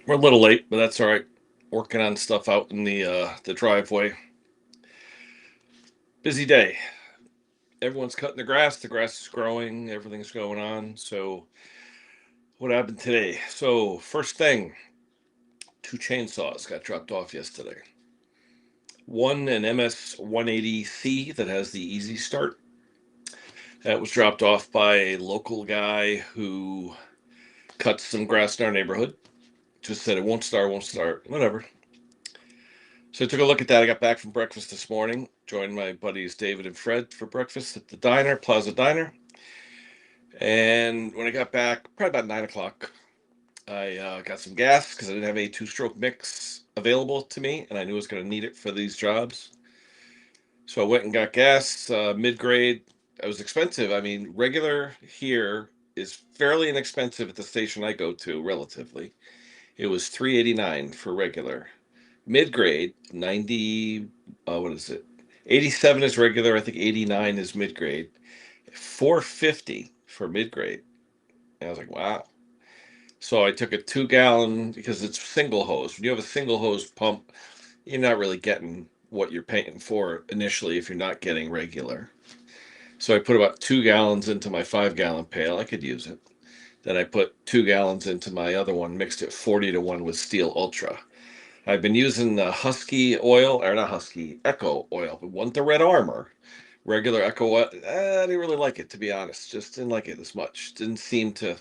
We're a little late, but that's all right. Working on stuff out in the driveway. Busy day. Everyone's cutting the grass. The grass is growing. Everything's going on. So, what happened today? So, first thing, two chainsaws got dropped off yesterday. One, an MS 180C that has the easy start. That was dropped off by a local guy who cuts some grass in our neighborhood. Just said it won't start, won't start, whatever. So I took a look at that. I got back from breakfast this morning, joined my buddies David and Fred for breakfast at the diner, Plaza Diner. And when I got back, probably about 9 o'clock, I got some gas because I didn't have a two-stroke mix available to me, and I knew I was going to need it for these jobs. So I went and got gas, mid-grade. It was expensive. I mean, regular here is fairly inexpensive at the station I go to, relatively. It was 3.89 for regular. Mid-grade, 90, what is it? 87 is regular, I think 89 is mid-grade. 450 for mid-grade. And I was like, wow. So I took a 2 gallon because it's single hose. When you have a single hose pump, you're not really getting what you're paying for initially if you're not getting regular. So I put about 2 gallons into my 5 gallon pail. I could use it. Then I put 2 gallons into my other one, mixed it 40-1 with Steel Ultra. I've been using the Husky oil, or not Husky, Echo oil, but want the Red Armor. Regular Echo oil, I didn't really like it, to be honest. Just didn't like it as much. Didn't seem to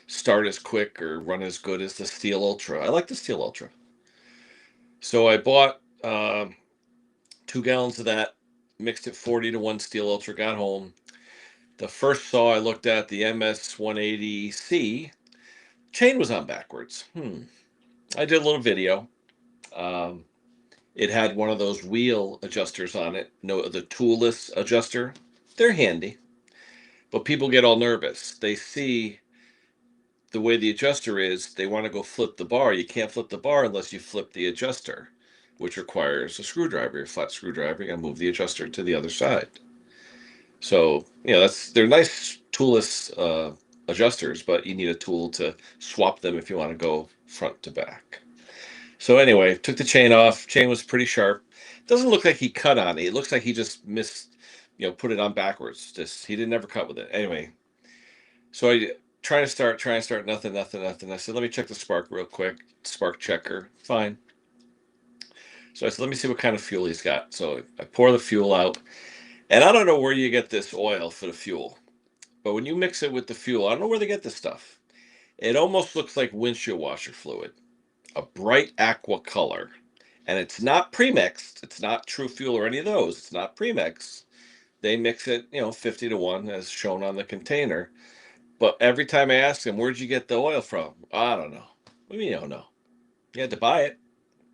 start as quick or run as good as the Steel Ultra. I like the Steel Ultra. So I bought 2 gallons of that, mixed it 40-1 Steel Ultra, got home. The first saw I looked at, the MS 180C, chain was on backwards. I did a little video. Um, It had one of those wheel adjusters on it, no, the toolless adjuster. They're handy, but people get all nervous. They see the way the adjuster is, they want to go flip the bar. You can't flip the bar unless you flip the adjuster, which requires a screwdriver, a flat screwdriver. You gotta move the adjuster to the other side. So, they're nice toolless adjusters, but you need a tool to swap them if you want to go front to back. So anyway, took the chain off. Chain was pretty sharp. Doesn't look like he cut on it. It looks like he just missed, put it on backwards. Just he didn't ever cut with it. Anyway, so I trying to start, nothing, nothing, nothing. I said, let me check the spark real quick. Spark checker, fine. So I said, let me see what kind of fuel he's got. So I pour the fuel out, and I don't know where you get this oil for the fuel, but when you mix it with the fuel, I don't know where they get this stuff. It almost looks like windshield washer fluid, a bright aqua color. And it's not premixed. It's not True Fuel or any of those. It's not premix. They mix it, 50-1 as shown on the container. But every time I ask them, where'd you get the oil from? I don't know. What do you mean you don't know? You had to buy it.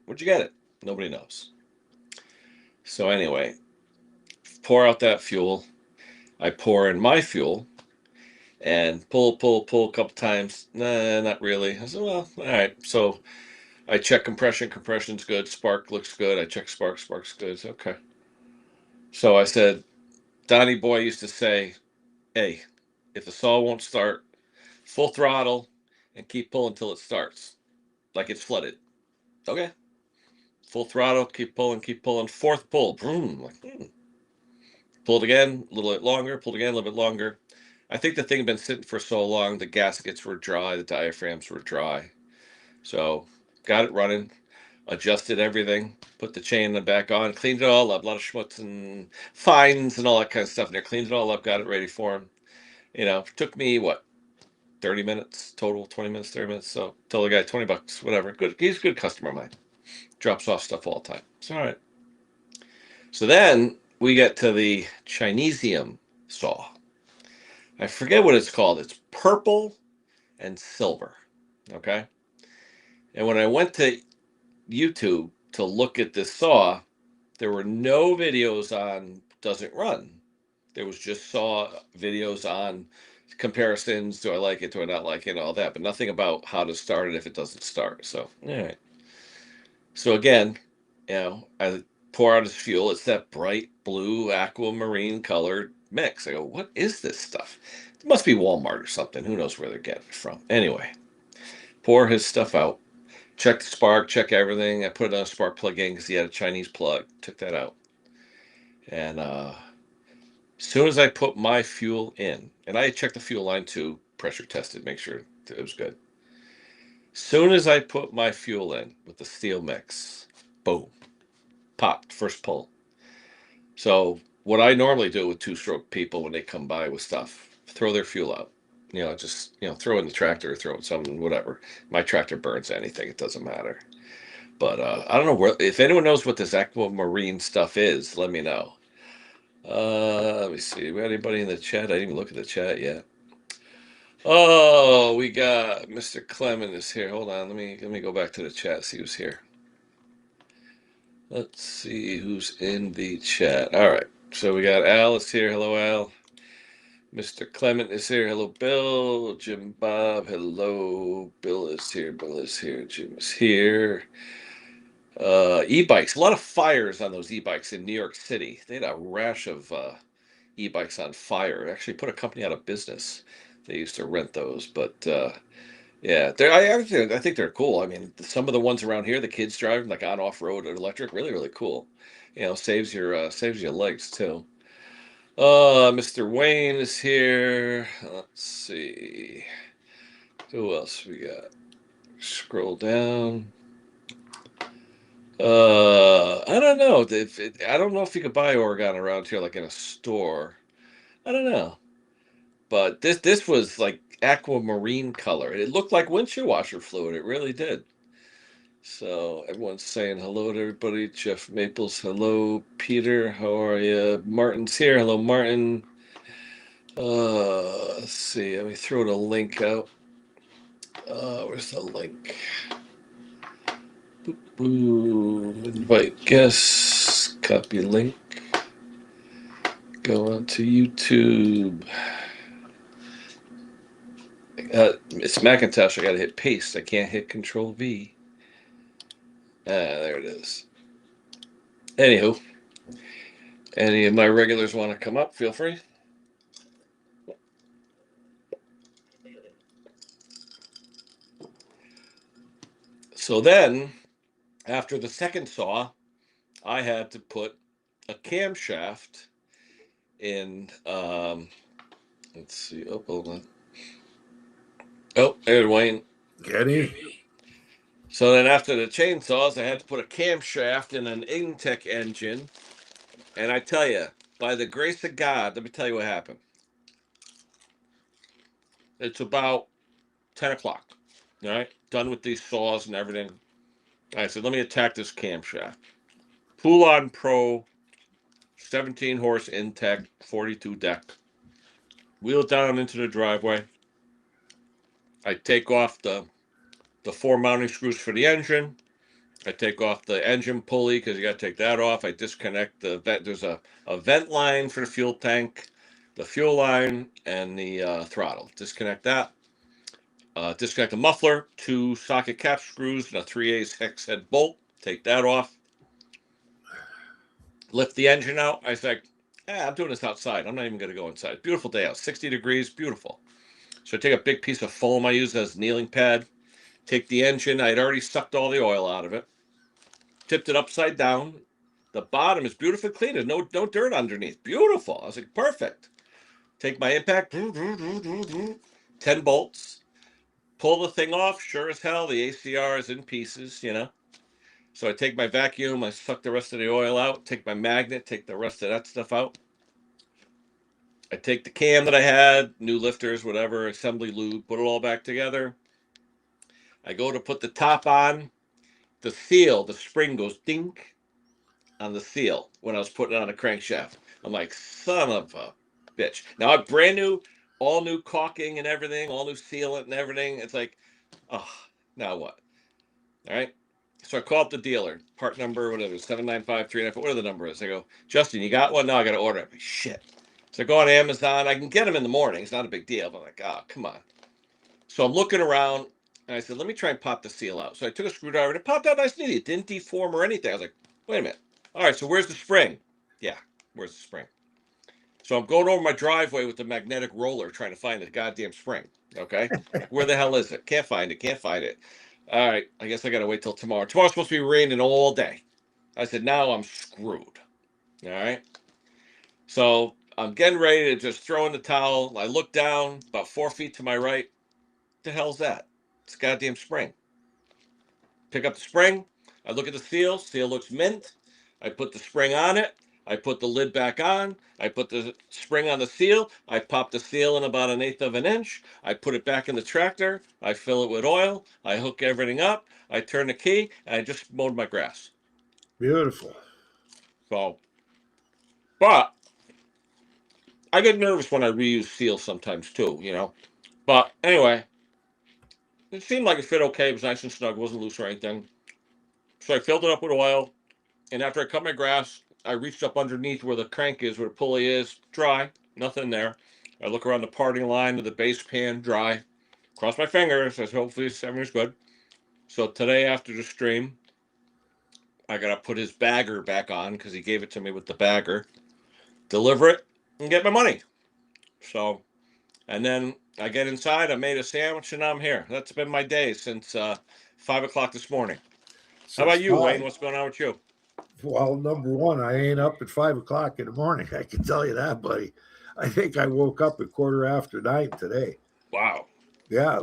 Where'd you get it? Nobody knows. So anyway, pour out that fuel. I pour in my fuel and pull, pull, pull a couple times. Nah, not really. I said, well, all right. So I check compression. Compression's good. Spark looks good. I check spark. Spark's good. Okay. So I said, Donnie Boy used to say, hey, if the saw won't start, full throttle and keep pulling until it starts, like it's flooded. Okay. Full throttle, keep pulling, keep pulling. Fourth pull, boom. Pulled again, a little bit longer, pulled again, a little bit longer. I think the thing had been sitting for so long, the gaskets were dry, the diaphragms were dry. So got it running, adjusted everything, put the chain back on, cleaned it all up, a lot of schmutz and fines and all that kind of stuff in there. Cleaned it all up, got it ready for him. Took me what, 30 minutes total, 20 minutes, 30 minutes. So tell the guy $20, whatever. Good. He's a good customer of mine. Drops off stuff all the time. It's all right. So then we get to the Chinesium saw. I forget what it's called. It's purple and silver. Okay. And when I went to YouTube to look at this saw, there were no videos on does it run. There was just saw videos on comparisons. Do I like it? Do I not like it? And all that, but nothing about how to start it if it doesn't start. So, all right. So again, I pour out his fuel. It's that bright blue aquamarine colored mix. I go, what is this stuff? It must be Walmart or something. Who knows where they're getting it from? Anyway, pour his stuff out. check the spark, check everything. I put it on a spark plug in because he had a Chinese plug. Took that out. And as soon as I put my fuel in, and I checked the fuel line too, pressure tested, make sure it was good. Soon as I put my fuel in with the steel mix, boom, popped, first pull. So what I normally do with two-stroke people when they come by with stuff, throw their fuel out. Just throw it in the tractor, throw it in something, whatever. My tractor burns anything; it doesn't matter. But I don't know if anyone knows what this aquamarine stuff is. Let me know. Let me see. We got anybody in the chat? I didn't even look at the chat yet. Oh, we got Mr. Clement is here. Hold on, let me go back to the chat. See who's here. Let's see who's in the chat. All right. So we got Al is here. Hello, Al. Mr. Clement is here. Hello, Bill. Jim Bob. Hello. Bill is here. Bill is here. Jim is here. E-bikes. A lot of fires on those e-bikes in New York City. They had a rash of e-bikes on fire. It actually put a company out of business. They used to rent those, but yeah, I think they're cool. I mean, some of the ones around here, the kids driving like on off road electric, really really cool. Saves your legs too. Mr. Wayne is here. Let's see. Who else we got? Scroll down. I don't know. I don't know if you could buy Oregon around here, like in a store. I don't know. But this was like aquamarine color. It looked like windshield washer fluid. It really did. So everyone's saying hello to everybody. Jeff Maples, hello. Peter, how are you? Martin's here. Hello, Martin. Let's see. Let me throw the link out. Where's the link? Boop, invite guests. Copy link. Go on to YouTube. It's Macintosh. I got to hit paste. I can't hit Control V. There it is. Anywho, any of my regulars want to come up? Feel free. So then, after the second saw, I had to put a camshaft in. Let's see. Oh, hold on. Oh, there's Wayne. Getty. So then, after the chainsaws, I had to put a camshaft in an Intech engine. And I tell you, by the grace of God, let me tell you what happened. It's about 10 o'clock. All right, done with these saws and everything. I said, let me attack this camshaft. Poulon Pro, 17 horse Intech, 42 deck. Wheel down into the driveway. I take off the 4 mounting screws for the engine. I take off the engine pulley because you got to take that off. I disconnect the vent. There's a vent line for the fuel tank, the fuel line, and the throttle. Disconnect that. Disconnect the muffler, 2 socket cap screws, and a 3/8 hex head bolt. Take that off. Lift the engine out. I think, I'm doing this outside. I'm not even going to go inside. Beautiful day out, 60 degrees, beautiful. So I take a big piece of foam I use as a kneeling pad. Take the engine. I had already sucked all the oil out of it. Tipped it upside down. The bottom is beautifully clean. There's no dirt underneath. Beautiful. I was like, perfect. Take my impact. 10 bolts. Pull the thing off. Sure as hell, the ACR is in pieces, So I take my vacuum. I suck the rest of the oil out. Take my magnet. Take the rest of that stuff out. I take the cam that I had, new lifters, whatever, assembly lube, put it all back together. I go to put the top on. The seal, the spring goes dink on the seal when I was putting it on the crankshaft. I'm like, son of a bitch. Now I'm brand new, all new caulking and everything, all new sealant and everything. It's like, oh, now what? All right. So I call up the dealer, part number, whatever, 795-394, whatever the number is. I go, Justin, you got one? No, I got to order it. I'm like, shit. So I go on Amazon. I can get them in the morning. It's not a big deal. But I'm like, oh, come on. So I'm looking around, and I said, let me try and pop the seal out. So I took a screwdriver, and it popped out nice and easy. It didn't deform or anything. I was like, wait a minute. All right, so where's the spring? Yeah, where's the spring? So I'm going over my driveway with the magnetic roller trying to find the goddamn spring. Okay? Where the hell is it? Can't find it. All right, I guess I got to wait till tomorrow. Tomorrow's supposed to be raining all day. I said, now I'm screwed. All right. So I'm getting ready to just throw in the towel. I look down about 4 feet to my right. What the hell's that? It's a goddamn spring. Pick up the spring. I look at the seal. Seal looks mint. I put the spring on it. I put the lid back on. I put the spring on the seal. I pop the seal in about 1/8 of an inch. I put it back in the tractor. I fill it with oil. I hook everything up. I turn the key, and I just mowed my grass. Beautiful. So, but I get nervous when I reuse seal sometimes too, you know. But anyway, it seemed like it fit okay. It was nice and snug. It wasn't loose or anything. So I filled it up with oil. And after I cut my grass, I reached up underneath where the crank is, where the pulley is, dry, nothing there. I look around the parting line of the base pan, dry. Cross my fingers, as hopefully everything's good. So today after the stream, I gotta put his bagger back on because he gave it to me with the bagger, deliver it, and get my money. So, and then I get inside, I made a sandwich, and I'm here. That's been my day since 5 o'clock this morning. How about you, Wayne? What's going on with you? Well, number one, I ain't up at 5 o'clock in the morning. I can tell you that, buddy. I think I woke up at 9:15 today. Wow. Yeah,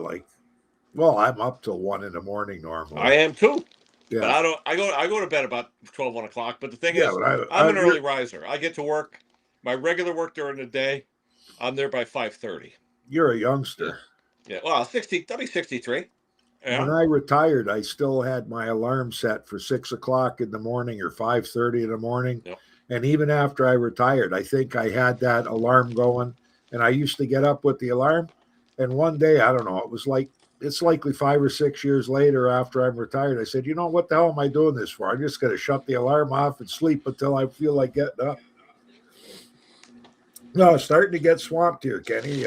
well, I'm up till 1 in the morning normally. I am too. Yeah. But I go to bed about 12, 1 o'clock. But the thing is, but I'm an early riser. I get to work, my regular work during the day, I'm there by 5:30. You're a youngster. Yeah, well, I'll be 63. Yeah. When I retired, I still had my alarm set for 6 o'clock in the morning or 5:30 in the morning. Yep. And even after I retired, I think I had that alarm going, and I used to get up with the alarm. And one day, I don't know, it's likely 5 or 6 years later after I'm retired, I said, you know, what the hell am I doing this for? I'm just going to shut the alarm off and sleep until I feel like getting up. No, it's starting to get swamped here, Kenny.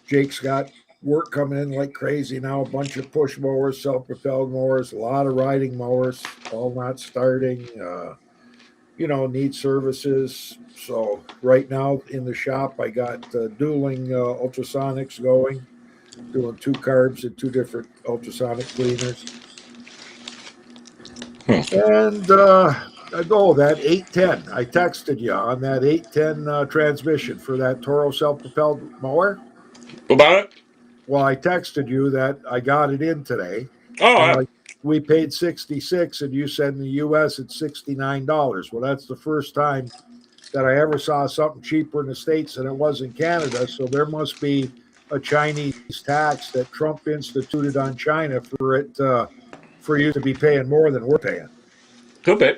Jake's got work coming in like crazy now. A bunch of push mowers, self-propelled mowers, a lot of riding mowers, all not starting. Need services. So right now in the shop, I got dueling ultrasonics going, doing 2 carbs and 2 different ultrasonic cleaners. And that 810. I texted you on that 810 transmission for that Toro self-propelled mower. About it? Well, I texted you that I got it in today. Oh, we paid $66, and you said in the U.S. it's $69. Well, that's the first time that I ever saw something cheaper in the States than it was in Canada. So there must be a Chinese tax that Trump instituted on China for you to be paying more than we're paying. Could be.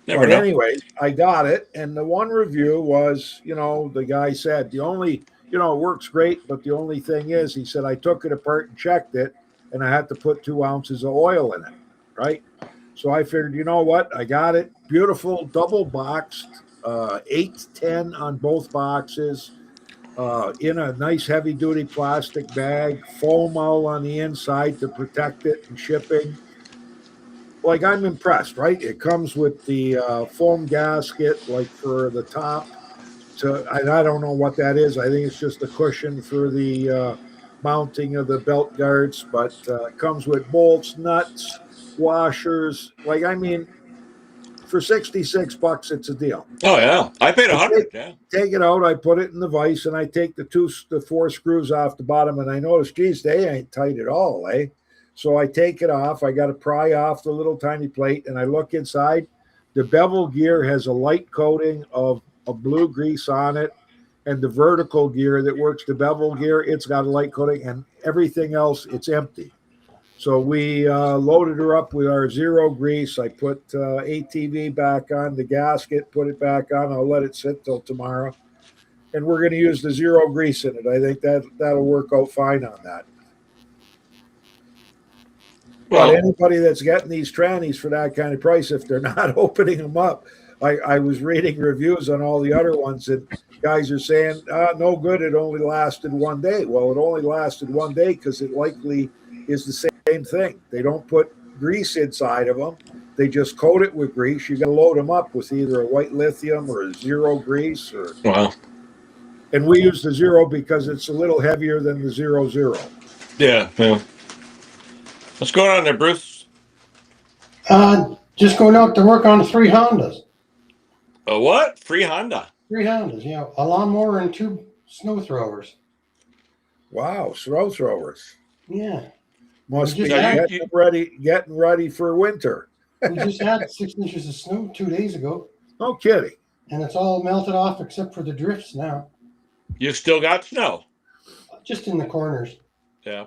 Never But know. anyway, I got it, and the one review was, the guy said the only, it works great, but the only thing is, he said, I took it apart and checked it, and I had to put 2 ounces of oil in it, right? So I figured, you know what? I got it. Beautiful, double boxed, 810 on both boxes, in a nice heavy-duty plastic bag, foam all on the inside to protect it and shipping. Like, I'm impressed, right? It comes with the foam gasket, like for the top. And I don't know what that is. I think it's just a cushion for the mounting of the belt guards, but it comes with bolts, nuts, washers. For $66, it's a deal. Oh yeah, I paid $100. Take it out. I put it in the vise, and I take the 4 screws off the bottom, and I notice, geez, they ain't tight at all, eh? So I take it off. I got to pry off the little tiny plate, and I look inside. The bevel gear has a light coating of a blue grease on it, and the vertical gear that works the bevel gear, it's got a light coating, and everything else, it's empty. So we loaded her up with our zero grease. I put ATV back on the gasket, put it back on. I'll let it sit till tomorrow. And we're going to use the zero grease in it. I think that'll work out fine on that. Well, but anybody that's getting these trannies for that kind of price, if they're not opening them up, I was reading reviews on all the other ones, and guys are saying, no good, it only lasted 1 day. Well, it only lasted 1 day because it likely is the same thing. They don't put grease inside of them. They just coat it with grease. You got to load them up with either a white lithium or a zero grease. Wow. And we use the zero because it's a little heavier than the 00. Yeah. What's going on there, Bruce? Just going out to work on 3 Hondas. A what? Free Honda. 3 Hondas, yeah. A lawnmower and 2 snow throwers. Wow, snow throwers. Yeah. Must be Just had- getting ready for winter. We just had 6 inches of snow 2 days ago, No kidding. and it's all melted off except for the drifts now, You still got snow. just in the corners. Yeah.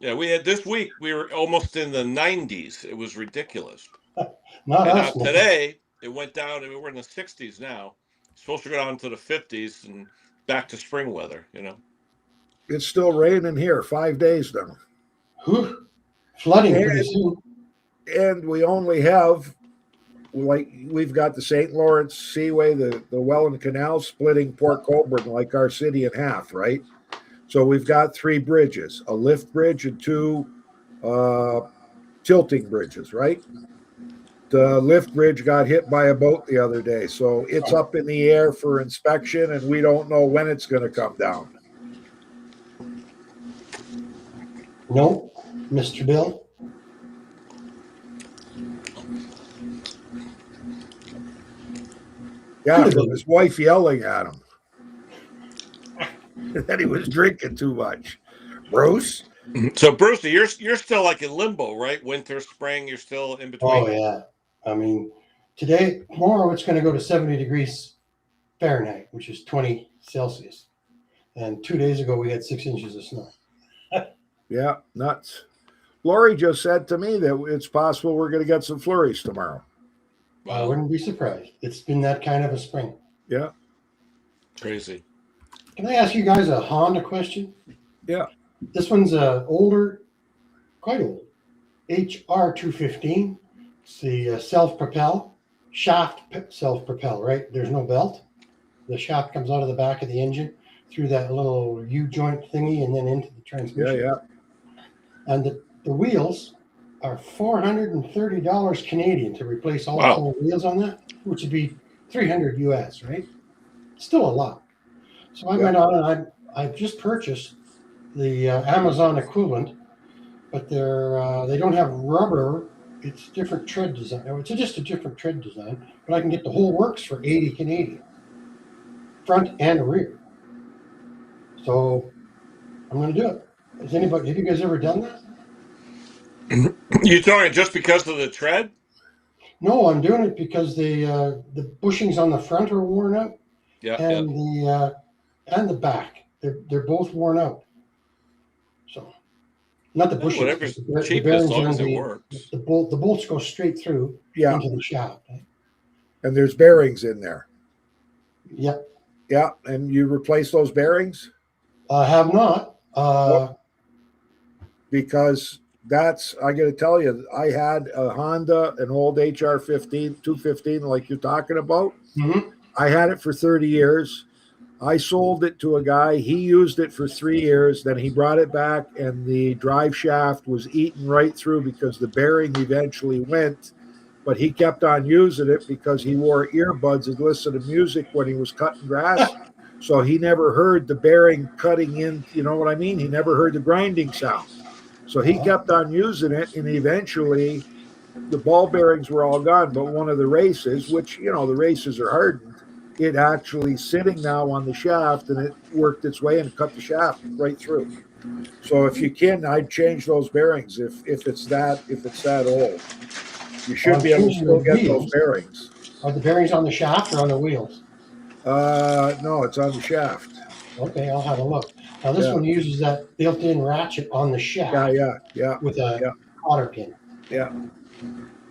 Yeah, we had this week, we were almost in the 90s. It was ridiculous. Not And us. now no. today, it went down, and we're in the 60s now. It's supposed to go down to the 50s and back to spring weather, you know. It's still raining here 5 days now. Whew. Flooding pretty soon. And we only have, like, we've got the St. Lawrence Seaway, the Welland Canal splitting Port Colborne, like our city, in half, right? So we've got 3 bridges, a lift bridge and 2 tilting bridges, right? The lift bridge got hit by a boat the other day, so it's up in the air for inspection, and we don't know when it's going to come down. No, Mr. Bill. Yeah, from his wife yelling at him that he was drinking too much. Bruce? So, Brucey, you're still like in limbo, right? Winter, spring, you're still in between. Oh, yeah. I mean, tomorrow it's going to go to 70 degrees Fahrenheit, which is 20 Celsius. And 2 days ago, we had 6 inches of snow. Yeah, nuts. Lori just said to me that it's possible we're going to get some flurries tomorrow. I Wow, wouldn't be surprised. It's been that kind of a spring. Yeah. crazy. Can I ask you guys a Honda question? Yeah. This one's older, quite old. HR215. It's the self-propel, shaft self-propel, right? There's no belt. The shaft comes out of the back of the engine through that little U-joint thingy and then into the transmission. Yeah. And the wheels are $430 Canadian to replace all Wow. 4 wheels on that, which would be $300 US, right? Still a lot. So I went on and I just purchased the Amazon equivalent, but they don't have rubber. It's different tread design. It's just a different tread design, but I can get the whole works for 80 Canadian, front and rear. So I'm going to do it. Have you guys ever done that? You talking just because of the tread? No, I'm doing it because the bushings on the front are worn out, Yeah. and the back. They're both worn out. So, not the Yeah, bushings. whatever's the cheap, bearings as long on as it works. The bolts go straight through Yeah. into the shaft. Right? And there's bearings in there. Yep. Yeah. And you replace those bearings? I have not. Because I got to tell you, I had a Honda, an old HR15, 215, like you're talking about. Mhm. I had it for 30 years. I sold it to a guy. He used it for 3 years. Then he brought it back, and the drive shaft was eaten right through because the bearing eventually went. But he kept on using it because he wore earbuds and listened to music when he was cutting grass. So he never heard the bearing cutting in. You know what I mean? He never heard the grinding sound. So he kept on using it, and eventually the ball bearings were all gone. But one of the races, which, the races are hardened, it actually sitting now on the shaft, and it worked its way and cut the shaft right through. So if you can, I'd change those bearings if it's that old. You should be able to still get those bearings. Are the bearings on the shaft or on the wheels? No, it's on the shaft. Okay, I'll have a look. Now this one uses that built-in ratchet on the shaft. Yeah. With a cotter pin. Yeah.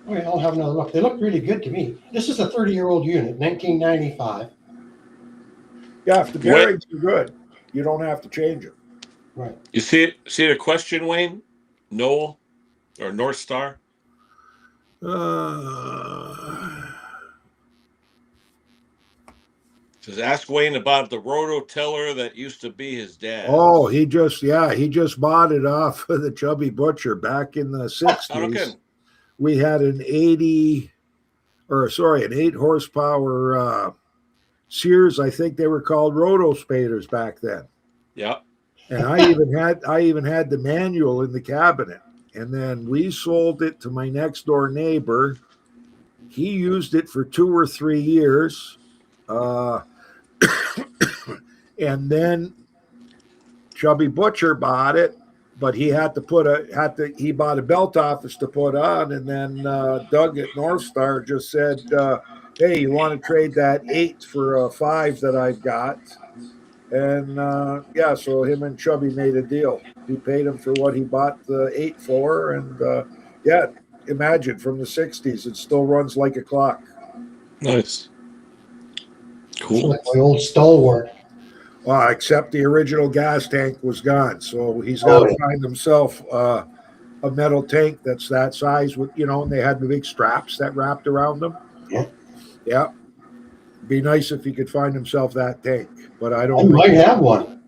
Okay, I'll have another look. They look really good to me. This is a 30-year-old unit, 1995. Yeah, if the bearings are good, you don't have to change them. Right. You see the question, Wayne? Noel or North Star? Says ask Wayne about the rototiller that used to be his dad. Oh, he just bought it off of the Chubby Butcher back in the 60s. Okay. We had an 8 horsepower Sears. I think they were called roto spaders back then. Yeah. And I even had the manual in the cabinet. and then we sold it to my next door neighbor. He used it for 2 or 3 years, and then Chubby Butcher bought it, but he had to he bought a belt office to put on, and then Doug at North Star just said, "Hey, you want to trade that 8 for a 5 that I've got?" And yeah, so him and Chubby made a deal. He paid him for what he bought the 8 for, and yeah, imagine from the '60s, it still runs like a clock. Nice. It's Cool. like my old Stalwart. Except the original gas tank was gone, so he's got to yeah. find himself a metal tank that's that size with, and they had the big straps that wrapped around them. Yeah. Be nice if he could find himself that tank, but I don't. I might have one.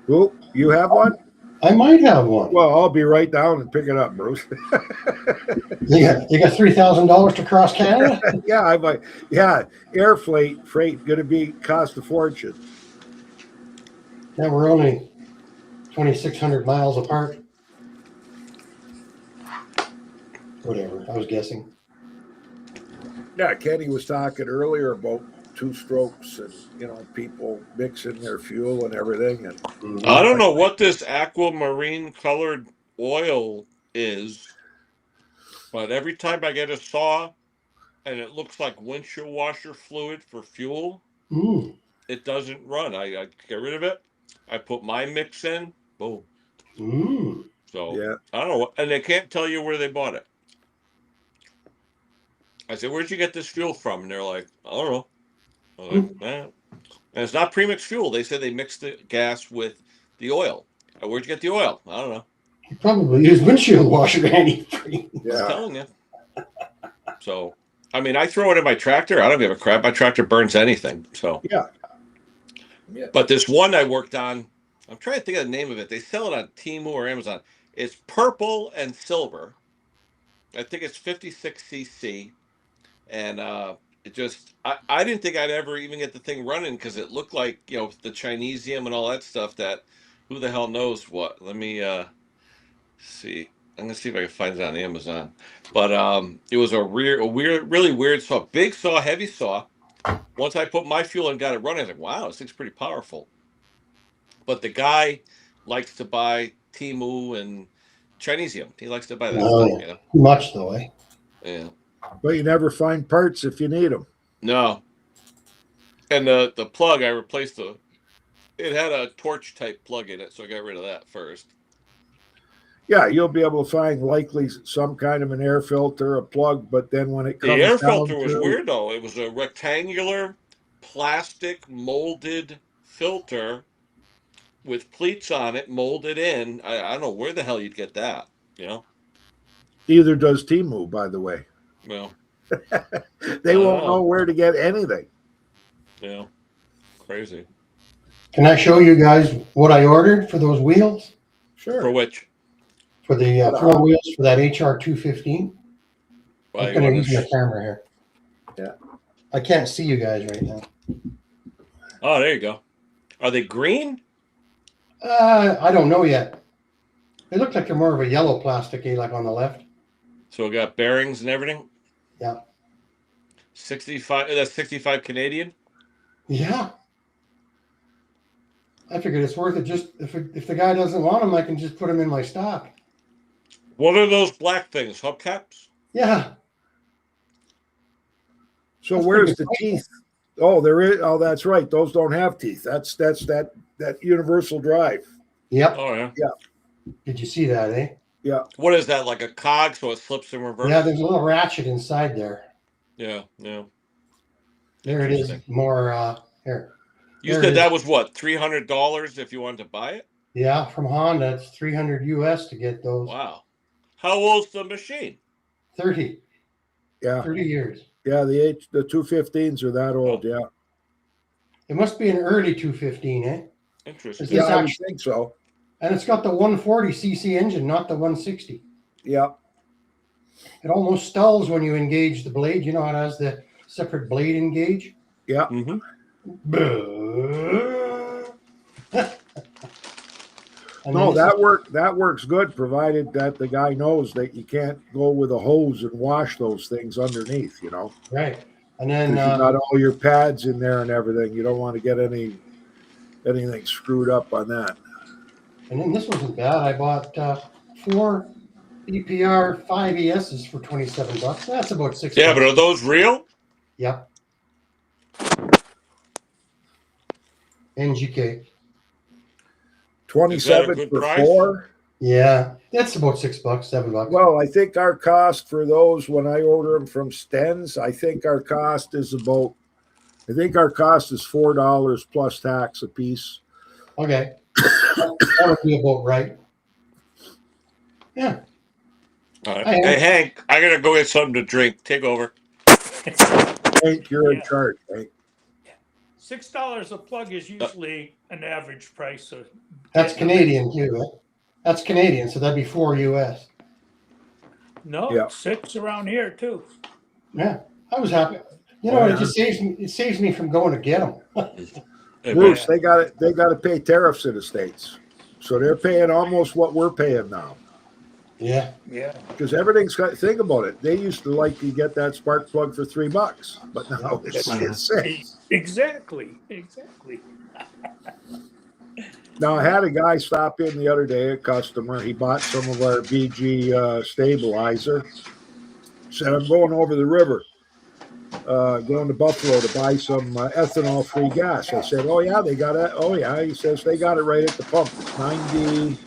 Who? You have one? I might have one. Well, I'll be right down and pick it up, Bruce. You got $3,000 to cross Canada? Yeah, I might. Yeah, air freight going to be cost a fortune. Yeah, we're only 2,600 miles apart. Whatever, I was guessing. Yeah, Kenny was talking earlier about 2 strokes and people mixing their fuel and everything. And I don't know what this aquamarine colored oil is, but every time I get a saw and it looks like windshield washer fluid for fuel, it doesn't run. I get rid of it. I put my mix in, boom. So yeah, I don't know, and they can't tell you where they bought it. I said, "Where'd you get this fuel from?" And they're like, "I don't know." I'm like, "Man." And it's not premixed fuel. They said they mixed the gas with the oil. Where'd you get the oil? I don't know. You probably use windshield washer antifreeze. yeah. I'm telling you. So, I mean, I throw it in my tractor. I don't give a crap. My tractor burns anything. So, Yeah. But this one I worked on, I'm trying to think of the name of it. They sell it on Temu or Amazon. It's purple and silver. I think it's 56cc. And it just, I didn't think I'd ever even get the thing running because it looked like, the Chinesium and all that stuff that who the hell knows what. Let me see. I'm gonna see if I can find it on Amazon. But it was a really weird saw, big saw, heavy saw. Once I put my fuel and got it running, I was like, wow, this thing's pretty powerful. But the guy likes to buy Temu and Chinesium. He likes to buy that stuff, Too much though, eh? Yeah. But you never find parts if you need them. No. And the plug, I replaced it had a torch type plug in it, so I got rid of that first. Yeah, you'll be able to find likely some kind of an air filter, a plug, but then when it comes The air down filter was weird though. It was a rectangular plastic molded filter with pleats on it, molded in. I don't know where the hell you'd get that, Either does Temu, by the way. Well, They won't know where to get anything. Yeah. Crazy. Can I show you guys what I ordered for those wheels? Sure. For which? For the 4 wheels for that HR 215? I'm going to use my camera here. Yeah. I can't see you guys right now. Oh, there you go. Are they green? I don't know yet. They look like they're more of a yellow plasticky, like on the left. So we got bearings and everything? Yeah. 65, that's 65 Canadian? Yeah. I figured it's worth it. Just if the guy doesn't want them, I can just put them in my stock. What are those black things? Hubcaps? Yeah. So where's the teeth? Oh, there is. Oh, that's right. Those don't have teeth. That's that universal drive. Yep. Oh, yeah. Yeah. Did you see that, eh? Yeah. What is that, like a cog so it slips in reverse? Yeah, there's a little ratchet inside there. Yeah, yeah. There it is. More here. You There said it that is. was what, $300 if you wanted to buy it? Yeah, from Honda, it's $300 US to get those. Wow. How old's the machine? 30. Yeah. 30 years. Yeah, the 215s are that old. Yeah. It must be an early 215, eh? Interesting. Yeah, I would think so. And it's got the 140cc engine, not the 160. Yeah. It almost stalls when you engage the blade. You know how it has the separate blade engage? Yeah. Mm-hmm. And No, then that works good, provided that the guy knows that you can't go with a hose and wash those things underneath. You know, right. And then because you got all your pads in there and everything. You don't want to get anything screwed up on that. and then this wasn't bad. I bought 4 EPR 5ESs for $27. That's about $6. Yeah, but are those real? Yep. NGK. Is that a 27 good for price? 4. Yeah, that's about $6, $7. Well, I think our cost for those when I order them from Stens, I think our cost is $4 plus tax a piece. Okay. That would be about right. Yeah. All right. I am. Hey, Hank, I gotta go get something to drink. Take over. Hank, you're in Yeah. charge, Hank. $6 a plug is usually an average price. So That's Canadian too, right? That's Canadian, so that'd be 4 US. no, Yeah. 6 around here too. Yeah. I was happy. You know, it just saves me from going to get them. Hey, Bruce, Yeah. they got to pay tariffs in the States. So they're paying almost what we're paying now. Yeah. Yeah. Because everything's got, think about it. They used to like to get that spark plug for $3, but now it's $6. Exactly. Now, I had a guy stop in the other day, a customer. He bought some of our BG stabilizer. Said, I'm going over the river, going to Buffalo to buy some ethanol-free gas. I said, oh, yeah, they got it. Oh, yeah. He says, they got it right at the pump. It's 90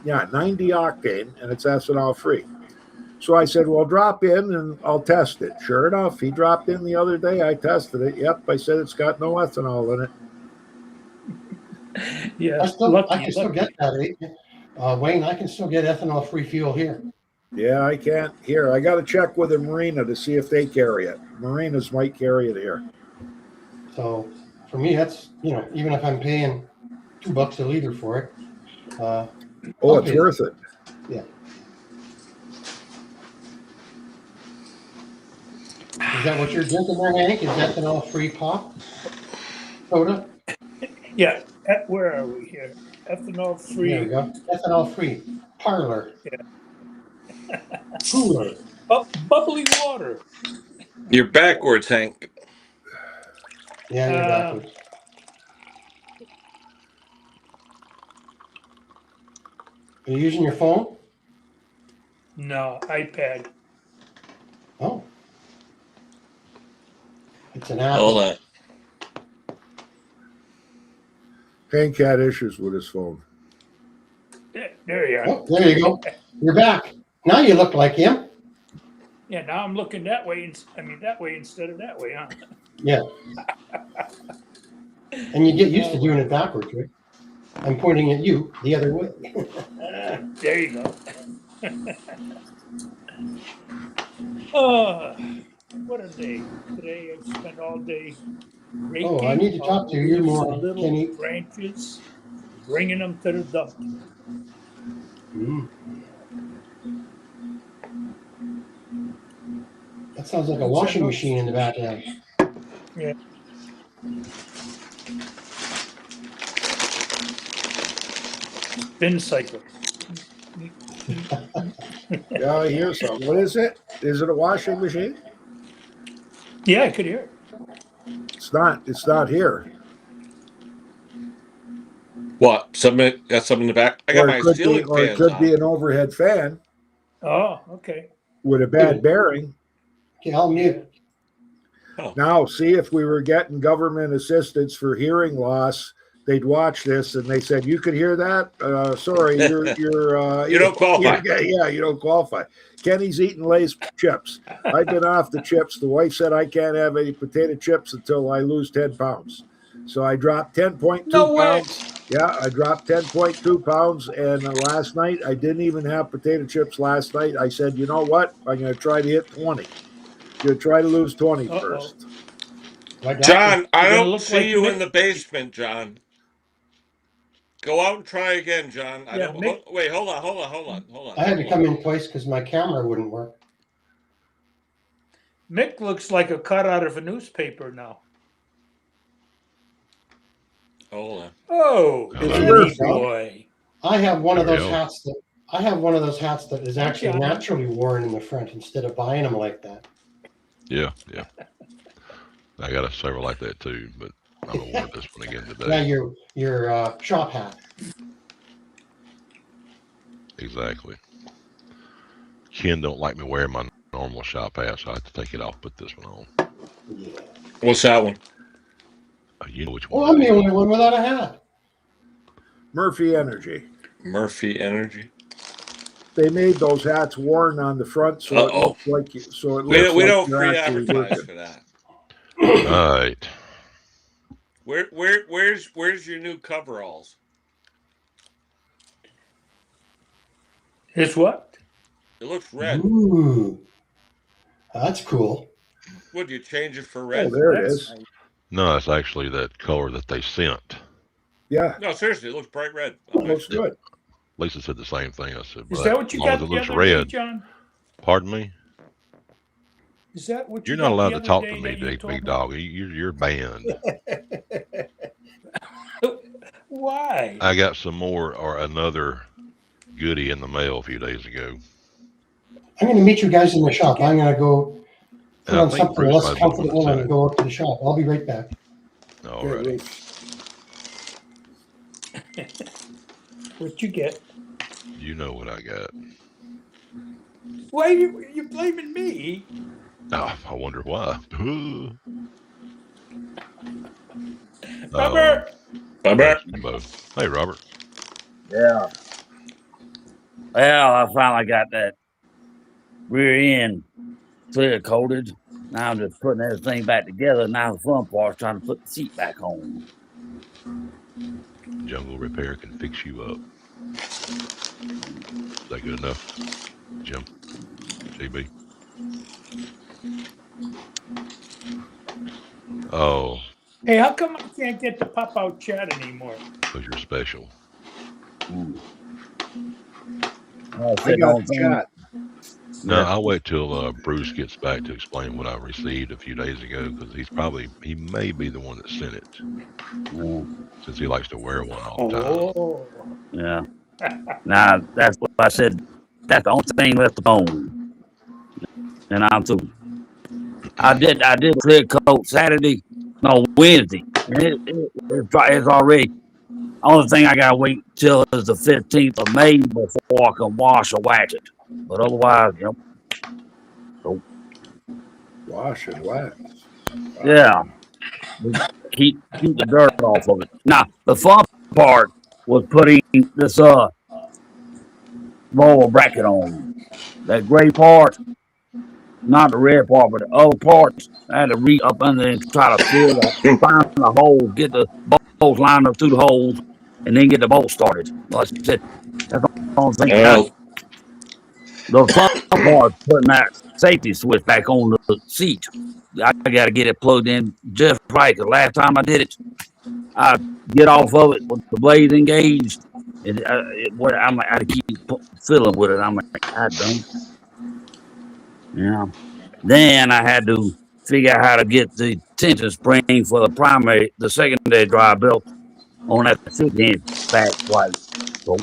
octane, and it's ethanol-free. So I said, well, drop in and I'll test it. Sure enough, he dropped in the other day. I tested it. Yep, I said it's got no ethanol in it. Yeah. I can still get that. Wayne, I can still get ethanol-free fuel here. Yeah, I can't. Here, I got to check with a marina to see if they carry it. Marinas might carry it here. So for me, that's, even if I'm paying $2 a liter for it. It's worth it. Yeah. Is that what you're drinking there, Hank? Is ethanol-free pop soda? Yeah. Where are we here? Ethanol There free. we go. Ethanol-free parlor. Yeah. Cooler. Bubbly water. You're backwards, Hank. Yeah, you're backwards. Are you using your phone? No, iPad. Oh. It's an app. Hold on. Hank had issues with his phone. There you are. Oh, there you go. You're back. Now you look like him. Yeah, now I'm looking that way. That way instead of that way, huh? Yeah. And you get used to doing it backwards, right? I'm pointing at you the other way. There you go. Oh, what a day. Today I've spent all day raking Oh, I need to talk to you. You're more, all little Kenny. branches, bringing them to the dump. Mm. That sounds like a washing machine in the background. Yeah. Bin cycle. Yeah, I hear something. What is it? Is it a washing machine? Yeah, I could hear it. It's not. It's not here. What? Got something in the back? I got my ceiling Or it fans could be on. an overhead fan Oh, okay. with a bad bearing. Okay, I'll mute. Now, see, if we were getting government assistance for hearing loss, they'd watch this and they said, "You could hear that? Sorry, You don't qualify." Yeah, you don't qualify." Kenny's eating Lay's chips. I've been off the chips. The wife said I can't have any potato chips until I lose 10 pounds. So I dropped 10.2 No way. pounds. Yeah, I dropped 10.2 pounds. And last night, I didn't even have potato chips last night. I said, you know what? I'm going to try to hit 20. Going to try to lose 20 first. John, I You're gonna don't look see like you Mick. in the basement, John. Go out and try again, John. I Yeah, don't. Mick- Wait, hold on. I had to come in twice because my camera wouldn't work. Mick looks like a cut out of a newspaper now. Hold on. Oh, It's Danny Murphy. boy. I have one of There we those go. hats that I have one of those hats that is actually Johnny. naturally worn in the front instead of buying them like that. Yeah. I got a several like that too, but I'm gonna wear this one again Yeah, today. your shop hat. Exactly. Ken don't like me wearing my normal shop hat, so I have to take it off, put this one on. Yeah. What's that one? You know which Well, one I'm it the is. only one without a hat. Murphy Energy. Murphy Energy. They made those hats worn on the front, so it Uh-oh. looks like so it We looks don't, we like don't you're free actually advertise working. for that. All right. Where's your new coveralls? It's what? It looks red. Ooh, that's cool. Would you change it for Oh, red? there it That's is. nice. No, it's actually that color that they sent. Yeah, No, seriously, it looks bright red. looks good. Lisa said the same thing. I said, Is well, that what you as long got as it the looks other day, red. John? Pardon me? Is that what you You're not got allowed the to other talk day to me, that you big told me? dog. You're banned. Why? I got some more or another goodie in the mail a few days ago. I'm going to meet you guys in the shop. I'm going to go put And I on think something Bruce less might be the one that comfortable sent and it. go up to the shop. I'll be right back. Alrighty. What you get? You know what I got. Why you blaming me? Oh, I wonder why. Robert, Robert. Jimbo. Hey, Robert. Yeah. Well, I finally got that rear end clear coated. Now I'm just putting everything back together. Now the fun part's trying to put the seat back on. Jungle Repair can fix you up. Is that good enough, Jim? JB? Oh, hey, how come I can't get the pop-out chat anymore? because you're special. Mm. I said the got only the thing- chat. No, Yeah. I'll wait till Bruce gets back to explain what I received a few days ago, because he may be the one that sent it, Yeah. since he likes to wear one all the time. Oh, Yeah. Now that's what I said. That's the only thing left alone. And I'm through. I did clear coat Wednesday. And it's already. Only thing I gotta wait till is the 15th of May before I can wash or wax it. But otherwise, Wash and wax. yeah, keep the dirt off of it. Now the fun part was putting this roller bracket on. That gray part, not the red part, but the other parts. I had to reach up under and try to find the holes, get the bolts lined up through the holes, and then get the bolt started. Like I said, that's the only thing. Well, The fun part is putting that safety switch back on the seat. I got to get it plugged in just right. The last time I did it, I get off of it with the blade engaged, and I'm like, I had to keep fiddling with it. I'm like, I don't. Yeah. Then I had to figure out how to get the tension spring for the secondary drive belt on that 15-inch back plate. So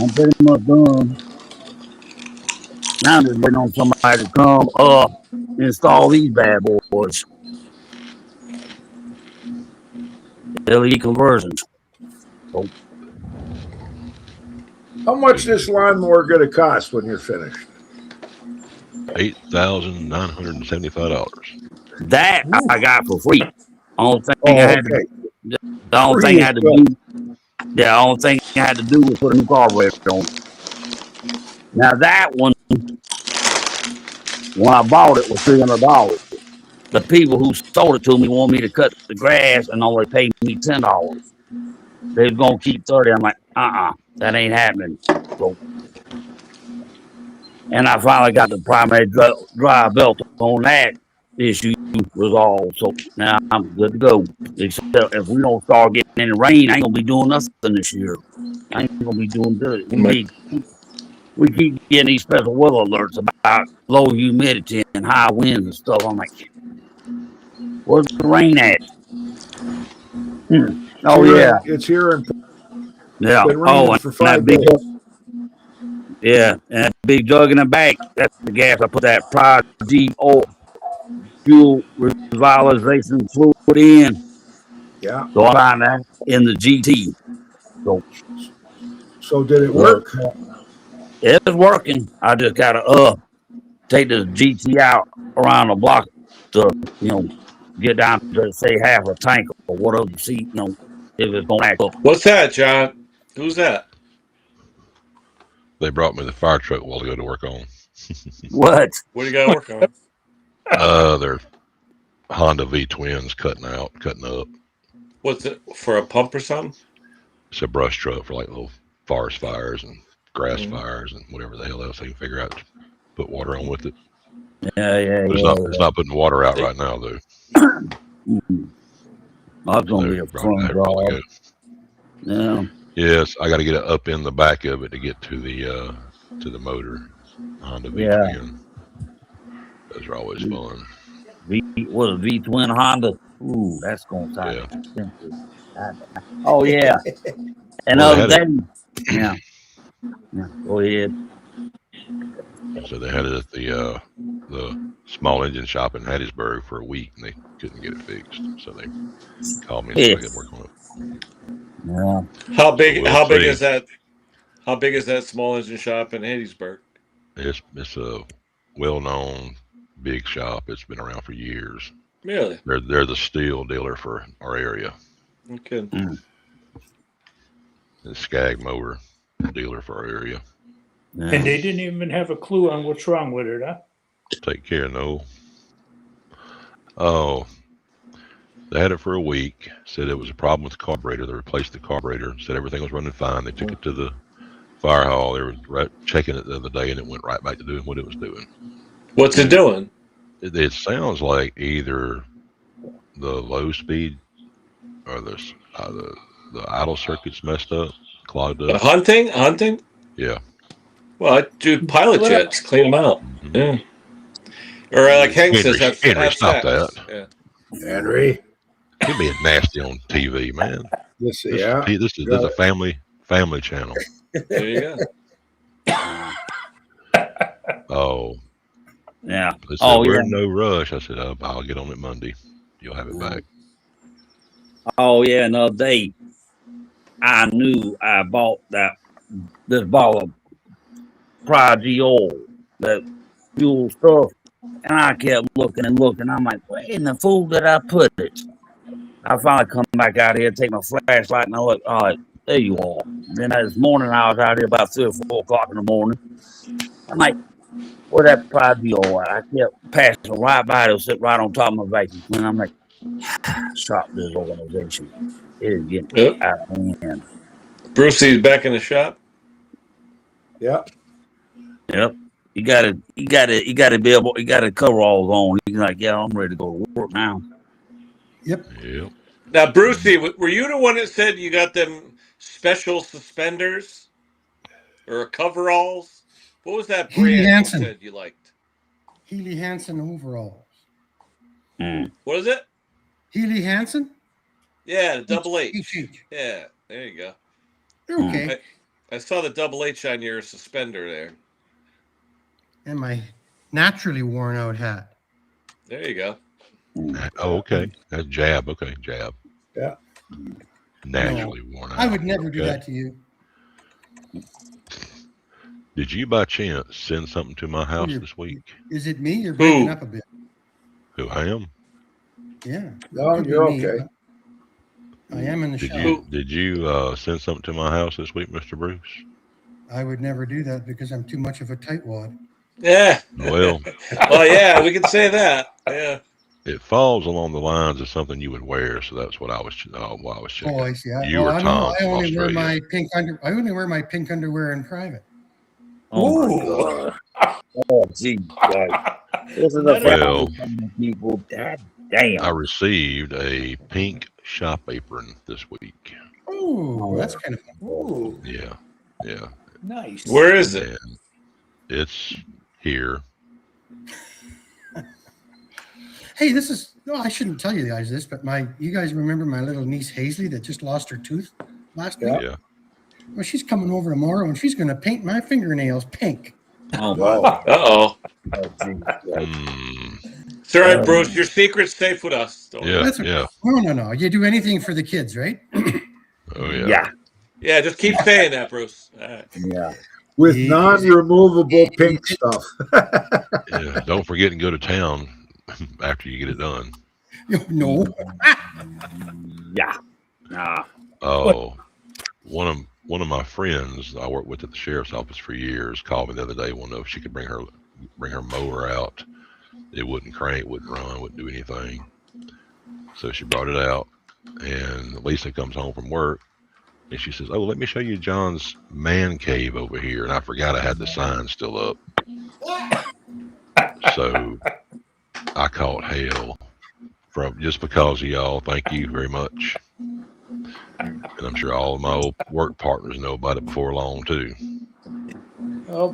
I'm pretty much done. Now I'm just waiting on somebody to come install these bad boys. LED conversions. How much this lawnmower going to cost when you're finished? $8,975. That I got for free. Only thing Oh, I had okay. the only Free thing I is had to good. do. Yeah, the only thing I had to do was put a new carburetor on. Now that one, when I bought it, was $300. The people who sold it to me wanted me to cut the grass and only paid me $10. They was gonna keep 30. I'm like, that ain't happening. So, and I finally got the primary drive belt on that issue resolved. So now I'm good to go. Except if we don't start getting any rain, I ain't gonna be doing nothing this year. I ain't gonna be doing good. We keep getting these special weather alerts about low humidity and high winds and stuff. I'm like, where's the rain at? Oh yeah, It's here and yeah. been raining And for that 5 big, days. yeah, and that big jug in the back. That's the gas I put that Prodigy oil fuel revitalization fluid in. Yeah. So I find that in the GT. So So did it uh, work? it's working. I just gotta take the GT out around the block to get down to say half a tank or whatever to see if it's gonna act up. What's that, John? Who's that? They brought me the fire truck a while ago to work on. What? What do you got to work on? They're Honda V twins cutting up. What's it for, a pump or something? It's a brush truck for like little forest fires and grass Mhm. fires and whatever the hell else they can figure out to put water on with it. Yeah. But it's not putting water out right now though. That's gonna They be a brought it fun there a while job. ago. Yeah. Yes, I got to get it up in the back of it to get to the motor. Honda V Yeah. twin. Those are always fun. What a V twin Honda. Ooh, that's gonna sound Yeah. expensive. Oh yeah. Well, they Another had day. Yeah. Go ahead. So they had it at the small engine shop in Hattiesburg for a week, and they couldn't get it fixed. So they called me and said I could work on it. Yeah. How big? So we'll how big see. is that? How big is that small engine shop in Hattiesburg? It's a well-known big shop. It's been around for years. Really? They're the steel dealer for our area. Okay. The Skag motor dealer for our area. Yeah. And they didn't even have a clue on what's wrong with it, huh? Take care, no. Oh, they had it for a week. Said it was a problem with the carburetor. They replaced the carburetor. Said everything was running fine. They took it to the fire hall. They were checking it the other day, and it went right back to doing what it was doing. What's it doing? It sounds like either the low speed or the idle circuit's messed up, clogged up. Hunting? Yeah. Well, I do pilot jets, clean them out. Mhm. Yeah. Or like Hank says, Henry, stop sex. that. Yeah. Henry. You're being nasty on TV, man. This This is a family channel. There you go. Oh, Yeah. they said we're in no rush. I said I'll get on it Monday. You'll have it back. Oh yeah. Another day, I knew I bought this bottle of Prodigy oil, that fuel stuff, and I kept looking and looking. I'm like, where in the fool did I put it? I finally come back out here, take my flashlight, and I look. All right, there you are. Then this morning, I was out here about 3 or 4 o'clock in the morning. I'm like, where that Prodigy oil at? I kept passing right by it, was sitting right on top of my vacuum cleaner. I'm like, stop this organization. It is getting Yep. out of hand. Brucey's back in the shop. Yeah. Yep. You gotta be able, you gotta cover all on. You're like, yeah, I'm ready to go to work now. Yep. Now, Brucey, were you the one that said you got them special suspenders or coveralls? What was that Healy brand Hansen. you said you liked? Healy Hansen overalls. What is it? Healy Hansen? Yeah, the double H. H. Yeah, there you go. They're okay. I saw the double H on your suspender there. And my naturally worn out hat. There you go. Oh, okay. That's jab. Okay, jab. Yeah. Naturally worn out. I would never do Okay. that to you. Did you by chance send something to my house this week? Is it me? You're breaking up a bit. Who I am? Yeah. No, Could be you're me, okay. but I am in the Did shop. you send something to my house this week, Mr. Bruce? I would never do that because I'm too much of a tightwad. Yeah. Well, Well, yeah, we can say that. Yeah. it falls along the lines of something you would wear, so that's what I was checking. Oh, I see. You or I Tom I from only wear Australia. I only wear my pink underwear in private. Oh my God. Oh, gee, God. This is a Well, people. God damn. I received a pink shop apron this week. Oh, that's kind of fun. Ooh, Yeah. nice. Where is it? And it's here. Hey, this is no, I shouldn't tell you guys this, but you guys remember my little niece Hazley that just lost her tooth last week? Yeah. Well, she's coming over tomorrow and she's going to paint my fingernails pink. Oh, No. Uh-oh. Oh, geez. It's all right, Bruce. Your secret's safe with us. Don't worry. Yeah. That's okay. Yeah. No. You do anything for the kids, right? Oh, yeah. yeah. Yeah, just keep saying that, Bruce. All right. Yeah. With Easy. non-removable pink stuff. Yeah. Don't forget and go to town after you get it done. No. Yeah. Nah. Oh, one of my friends I worked with at the sheriff's office for years called me the other day, wanted to know if she could bring her mower out. It wouldn't crank, wouldn't run, wouldn't do anything. So she brought it out, and Lisa comes home from work, and she says, "Oh, let me show you John's man cave over here." And I forgot I had the sign still up. So I caught hell from just because of y'all. Thank you very much. And I'm sure all of my old work partners know about it before long too. Oh,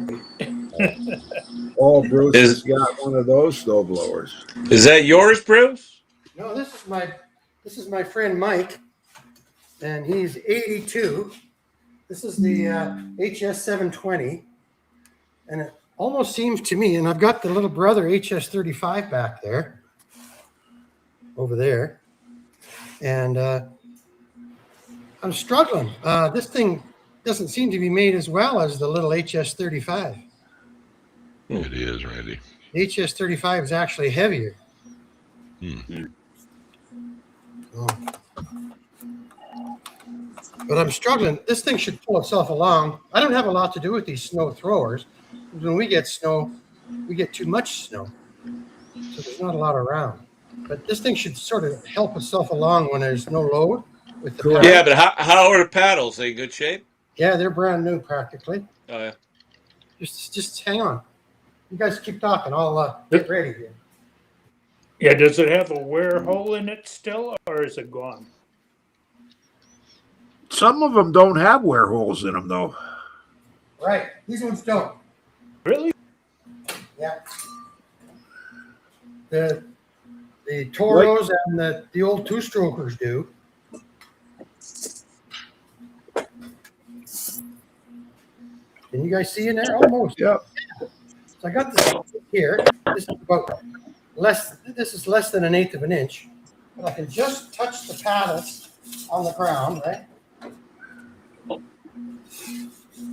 Oh, Bruce Is- has got one of those snow blowers. Is that yours, Bruce? No, this is my friend Mike, and he's 82. This is the HS 720, and it almost seems to me, and I've got the little brother HS 35 back there, over there, and I'm struggling. This thing doesn't seem to be made as well as the little HS 35. It is, Randy. The HS 35 is actually heavier. Hmm. Oh. But I'm struggling. This thing should pull itself along. I don't have a lot to do with these snow throwers. When we get snow, we get too much snow. So there's not a lot around. But this thing should sort of help itself along when there's no load with the Correct. paddle. Yeah, but how are the paddles? Are they in good shape? Yeah, they're brand new practically. Oh, yeah. Just hang on. You guys keep talking. I'll get ready here. yeah. Does it have a wear hole in it still, or is it gone? Some of them don't have wear holes in them, though. Right. These ones don't. Really? Yeah. The Toros and the old two-strokers do. Can you guys see in there? Almost. Yep. So I got this here. This is about less. This is less than 1/8 of an inch. But I can just touch the paddle on the ground, right?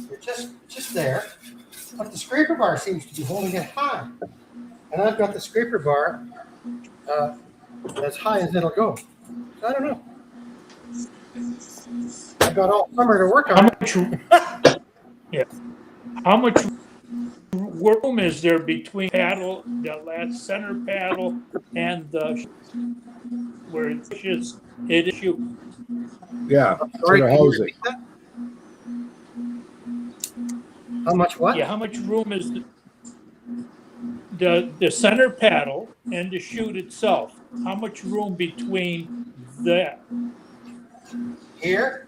They're just there. But the scraper bar seems to be holding it high. And I've got the scraper bar as high as it'll go. So I don't know. I've got all summer to work How on. much? Yeah. How much room is there between paddle, the last center paddle, and the where it is you? Yeah. Sorry, the can you housing. repeat that? How much what? Yeah. How much room is the center paddle and the chute itself? How much room between that? Here,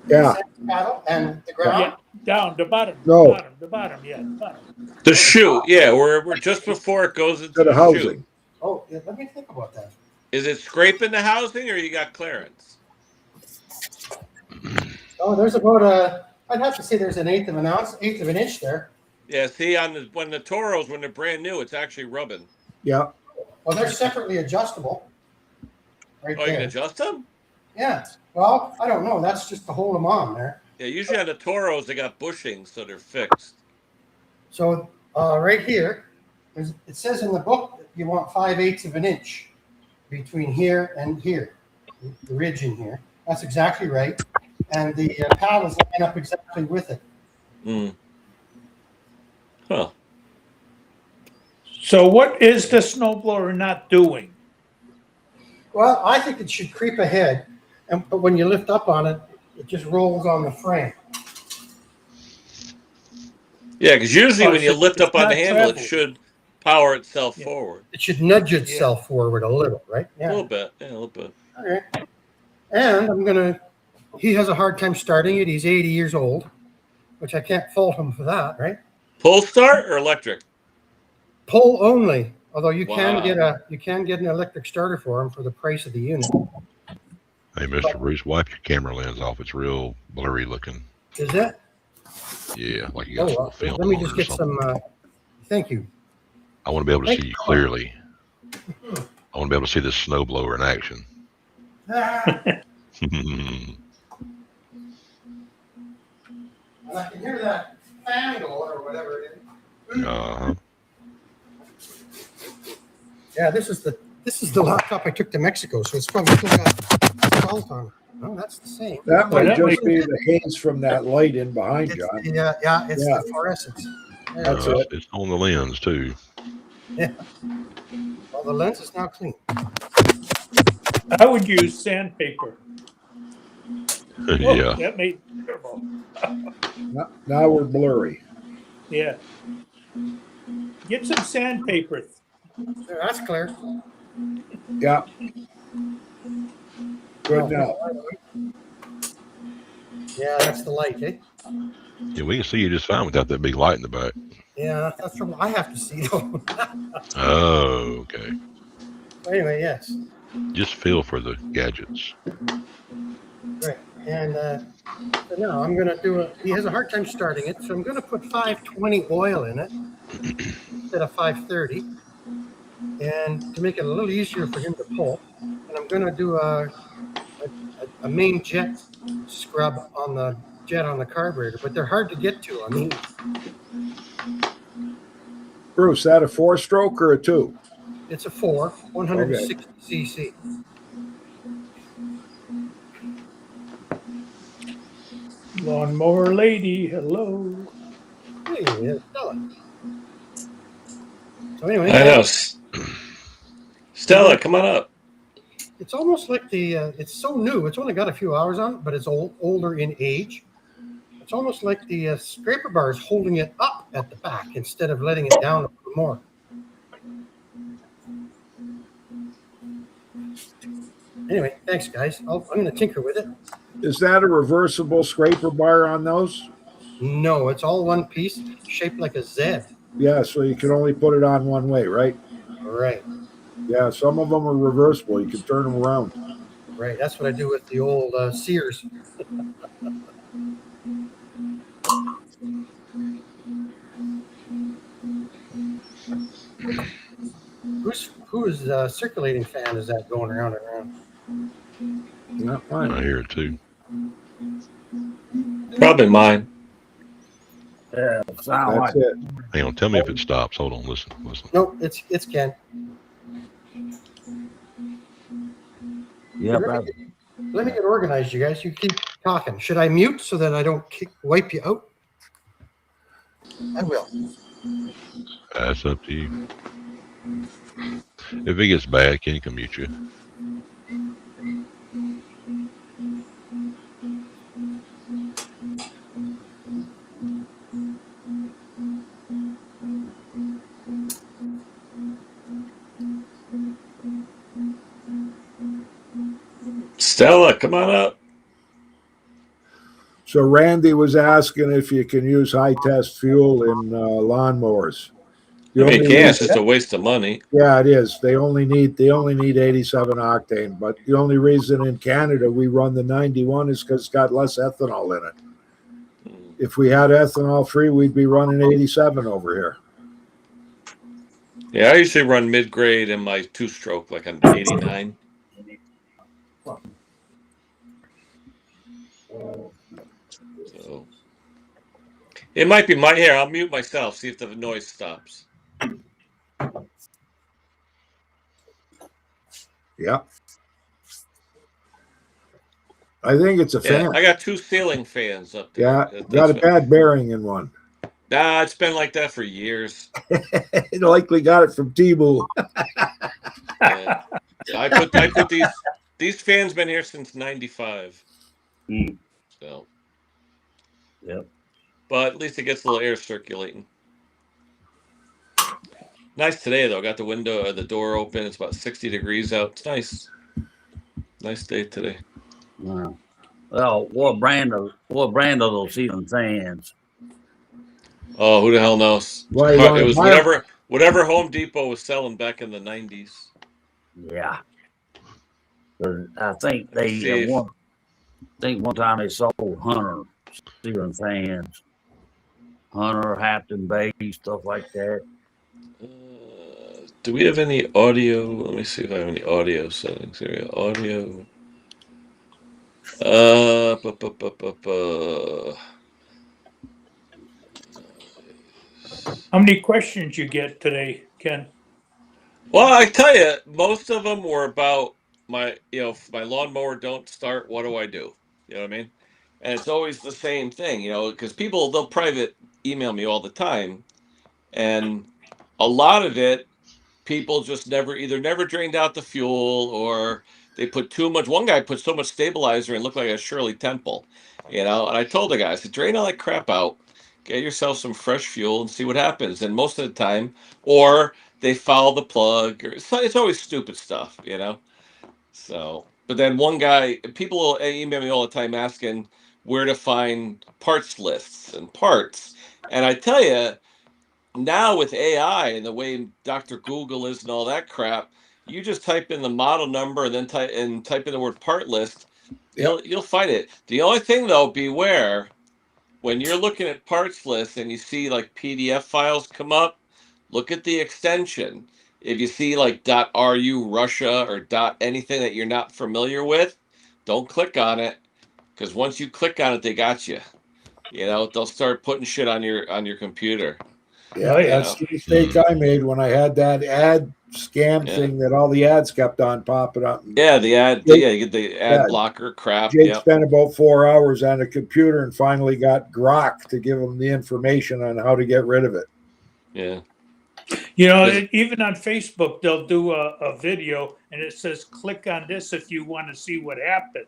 Yeah. the paddle and the ground. Yeah, down the bottom. No. The bottom. Yeah, the bottom. The chute. Yeah, we're just before it goes into To the the housing. chute. Oh, yeah, let me think about that. Is it scraping the housing or you got clearance? Oh, there's about I'd have to say there's 1/8 of an ounce, 1/8 of an inch there. Yeah, see, when the Toros, when they're brand new, it's actually rubbing. Yeah. Well, they're separately adjustable. Right Oh, you can there. adjust them? Yeah. Well, I don't know. That's just to hold them on there. Yeah, usually on the Toros, they got bushings, so they're fixed. So right here, it says in the book that you want 5/8 of an inch between here and here, the ridge in here. That's exactly right. And the paddles line up exactly with it. Mm. Huh. So what is the snowblower not doing? Well, I think it should creep ahead, but when you lift up on it, it just rolls on the frame. Yeah, because usually Oh, when you so lift it's up on the not handle, it travel. should power itself Yeah. forward. It should nudge itself forward a little, right? A little bit. Yeah, a little bit. All right. And he has a hard time starting it. He's 80 years old, which I can't fault him for that, right? Pull start or electric? Pull only. Although you can Wow. get an electric starter for them for the price of the unit. Hey, Mr. Bruce, wipe your camera lens off. It's real blurry looking. Is that? Yeah, like you Oh, got some well, film let me on just it or get something. some. Thank you. I want to be able to Thank see you clearly. I want to be able to see this snowblower in action. And I can hear that fan going or whatever it is. Uh-huh. Yeah, this is the laptop I took to Mexico, so it's probably still got salt on it. No, that's the same. That Well, might that just may- be the haze from that light in behind, It's John. it's Yeah. the fluorescence. Yeah. That's it. It's on the lens too. Well, the lens is now clean. I would use sandpaper. Yeah. That made it terrible. Now we're blurry. Yeah. Get some sandpaper. There, that's clear. Yeah. Good now. Yeah, that's the light, eh? Yeah, we can see you just fine without that big light in the back. Yeah, that's from I have to see though. Oh, okay. Anyway, yes. Just feel for the gadgets. Right. And so now I'm gonna do he has a hard time starting it, so I'm gonna put 520 oil in it instead of 530. And to make it a little easier for him to pull, and I'm gonna do a main jet scrub on the jet on the carburetor, but they're hard to get to. I mean, Bruce, that a 4-stroke or a 2? it's a 160 cc. Lawnmower lady, hello. Hey, yeah, Stella. So anyway, I know. Stella, come on up. it's almost like it's so new. It's only got a few hours on it, but it's older in age. It's almost like the scraper bar is holding it up at the back instead of letting it down a little more. Anyway, thanks, guys. I'm going to tinker with it. Is that a reversible scraper bar on those? No, it's all one piece, shaped like a Z. Yeah, so you can only put it on one way, right? Right, Yeah, some of them are reversible. You can turn them around. right. That's what I do with the old Sears. Whose circulating fan is that going around and around? Not I mine. hear it too. Probably mine. Yeah, sound like That's it. Hang on, tell me if it stops. Hold on, listen. Nope, it's Ken. yeah, Let me get organized, you guys. You keep talking. Should I mute so that I don't wipe you out? I will. That's up to you. If it gets bad, Kenny can mute you. Stella, come on up. So Randy was asking if you can use high test fuel in lawnmowers. I mean, you only can. need- It's just a waste of money. Yeah, it is. They only need 87 octane, but the only reason in Canada we run the 91 is because it's got less ethanol in it. If we had ethanol free, we'd be running 87 over here. Yeah, I usually run mid-grade in my 2-stroke, like an 89. So it might be my hair. I'll mute myself, see if the noise stops. Yeah. I think it's a Yeah, fan. I got 2 ceiling fans up there. Yeah, That's got a what- bad bearing in one. Nah, it's been like that for years. It likely got it from T-Boo. Yeah. I put these fans been here since '95. Mm. So. Yep. But at least it gets a little air circulating. Nice today though. Got the door open. It's about 60 degrees out. It's nice. Nice day today. Wow. Well, what brand of those ceiling fans? Oh, who the hell knows? Why, you It want was mild- Whatever Home Depot was selling back in the 90s. Yeah. I think they See if- one time they sold Hunter ceiling fans, Hunter, Hampton Bay, stuff like that. Do we have any audio? Let me see if I have any audio settings here. Audio. How many questions you get today, Ken? Well, I tell you, most of them were about if my lawnmower don't start, what do I do? You know what I mean? And it's always the same thing, because they'll private email me all the time, and a lot of it, people just never drained out the fuel, or they put too much. One guy put so much stabilizer and looked like a Shirley Temple, And I told the guy, I said, drain all that crap out, get yourself some fresh fuel, and see what happens. And most of the time, or they foul the plug, or it's always stupid stuff. So, but then one guy, people will email me all the time asking where to find parts lists and parts. And I tell you, now with AI and the way Dr. Google is and all that crap, you just type in the model number and then type in the word part list. You'll find it. The only thing though, beware when you're looking at parts lists and you see like PDF files come up, look at the extension. If you see like .ru Russia or anything that you're not familiar with, don't click on it, because once you click on it, they got you. They'll start putting shit on your computer. Yeah, Oh, yeah. that's the mistake I made when I had that ad scam thing that all the ads kept on popping up. Yeah, the ad, the ad blocker crap. Jake spent about 4 hours on a computer and finally got Grok to give him the information on how to get rid of it. Yeah. Even on Facebook, they'll do a video and it says, click on this if you want to see what happened.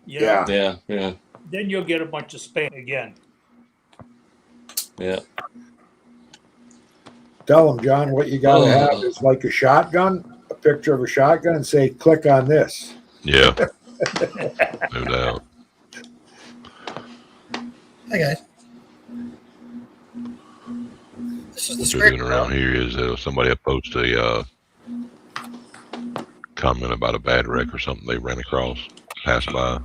Yeah. Then you'll get a bunch of spam again. Yeah. Tell them, John, what you got to have is like a shotgun, a picture of a shotgun, and say, click on this. Yeah. No doubt. Hi, guys. This is the What's scraper doing around here is somebody will post a comment about a bad wreck or something they ran across, passed by,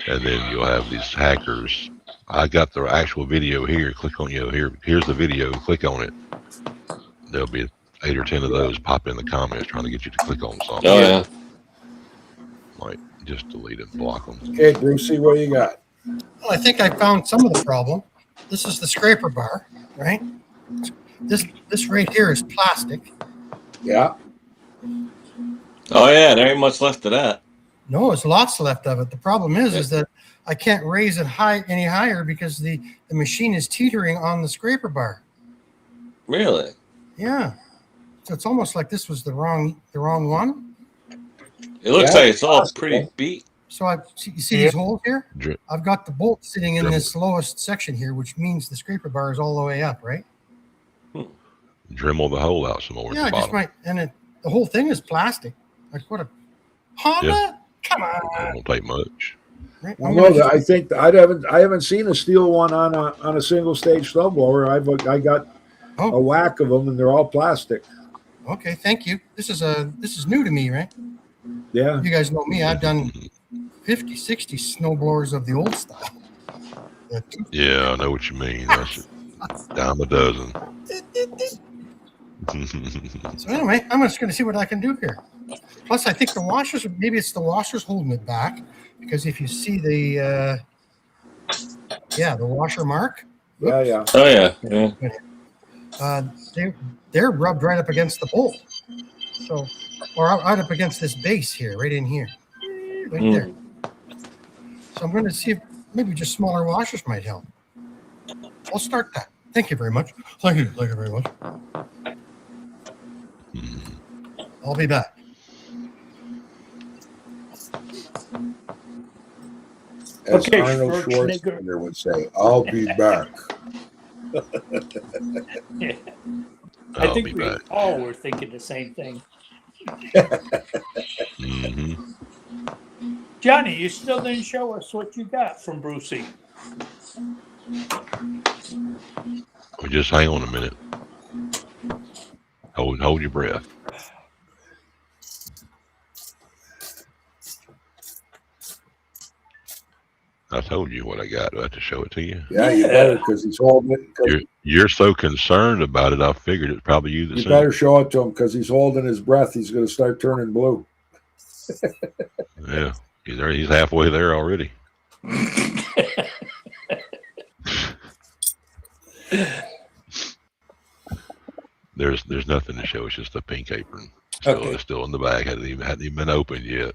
and then you'll have these hackers. I got the actual video here. Click on here's the video. Click on it. There'll be 8 or 10 of those pop in the comments trying to get you to click on something. Oh yeah. Like just delete it and block them. Okay, Brucey, what you got? Well, I think I found some of the problem. This is the scraper bar, right? This right here is plastic. Yeah. Oh yeah, there ain't much left of that. No, there's lots left of it. The problem is that I can't raise it any higher because the machine is teetering on the scraper bar. Really? Yeah. So it's almost like this was the wrong one. It looks like it's all pretty beat. So you see these holes here? Dr- I've got the bolt sitting in this lowest section here, which means the scraper bar is all the way up, right? Dremel the hole out some more Yeah, at the bottom. the whole thing is plastic. Like what a Honda? Yeah. Come It on. won't take much. Right? Well, no, I think I haven't seen a steel one on a single stage snowblower. I got a whack of them, and they're all plastic. Okay, thank you. This is new to me, right? Yeah. You guys know me. I've done 50, 60 snowblowers of the old style. Yeah, I know what you mean. That's a dime a dozen. So anyway, I'm just going to see what I can do here. Plus, I think maybe it's the washers holding it back, because if you see the washer mark. Yeah. Oh yeah. They're rubbed right up against the bolt. So, or right up against this base here, right in here, right there. So I'm going to see if maybe just smaller washers might help. I'll start that. Thank you very much. Thank you very much. I'll be back. As Okay, Arnold Schwarzenegger. Schwarzenegger would say, "I'll be back." I I'll think be we back. all were thinking the same thing. Johnny, you still didn't show us what you got from Brucey. Well, just hang on a minute. Hold your breath. I told you what I got. Do I have to show it to you? Yeah, you better, because he's holding it. 'Cause You're so concerned about it. I figured it's probably you that you sent better it. show it to him, because he's holding his breath. He's going to start turning blue. Yeah, he's there. He's halfway there already. There's nothing to show. It's just a pink apron. Okay. It's still in the bag. Hadn't even been opened yet.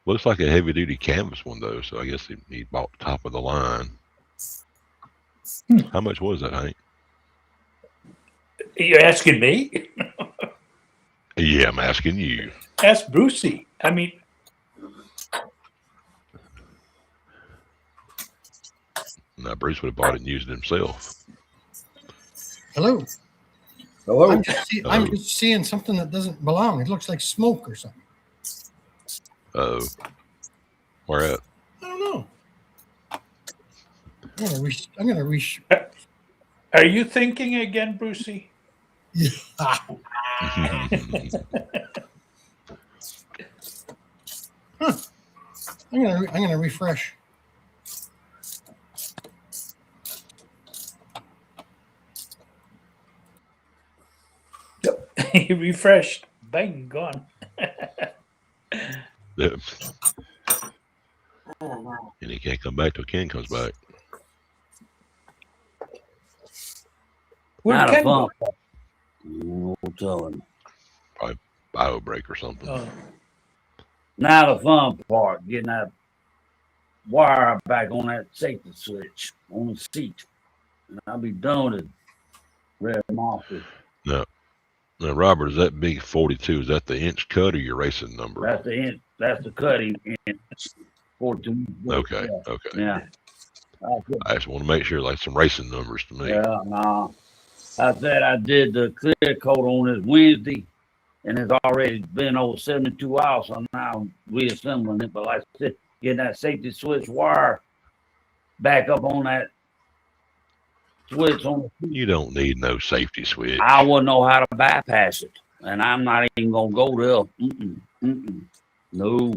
Looks like a heavy duty canvas one though. So I guess he bought the top of the line. How much was that, Hank? You're asking me? Yeah, I'm asking you. Ask Brucey. I mean, Now Bruce would have bought it and used it himself. Hello. Hello. I'm just seeing something that doesn't belong. It looks like smoke or something. Oh, where at? I don't know. I'm gonna reach. are you thinking again, Brucey? I'm gonna refresh. He refreshed. Bang, gone. Yeah. And he can't come back till Ken comes back. Where'd Not a Ken fun. go? No telling. Bio break or something. Oh. Now the fun part, getting that wire back on that safety switch on the seat. And I'll be done with it. Red Monster. Now, Robert, is that big 42? Is that the inch cut or your racing number? That's the inch. That's the cutting inch. 42. Okay. Yeah. Okay. Yeah. I just want to make sure, like some racing numbers to me. Yeah, no. I said I did the clear coat on this Wednesday, and it's already been over 72 hours, so now I'm reassembling it. But like I said, getting that safety switch wire back up on that switch on the You don't need no safety switch. I wouldn't know how to bypass it, and I'm not even gonna go there. No.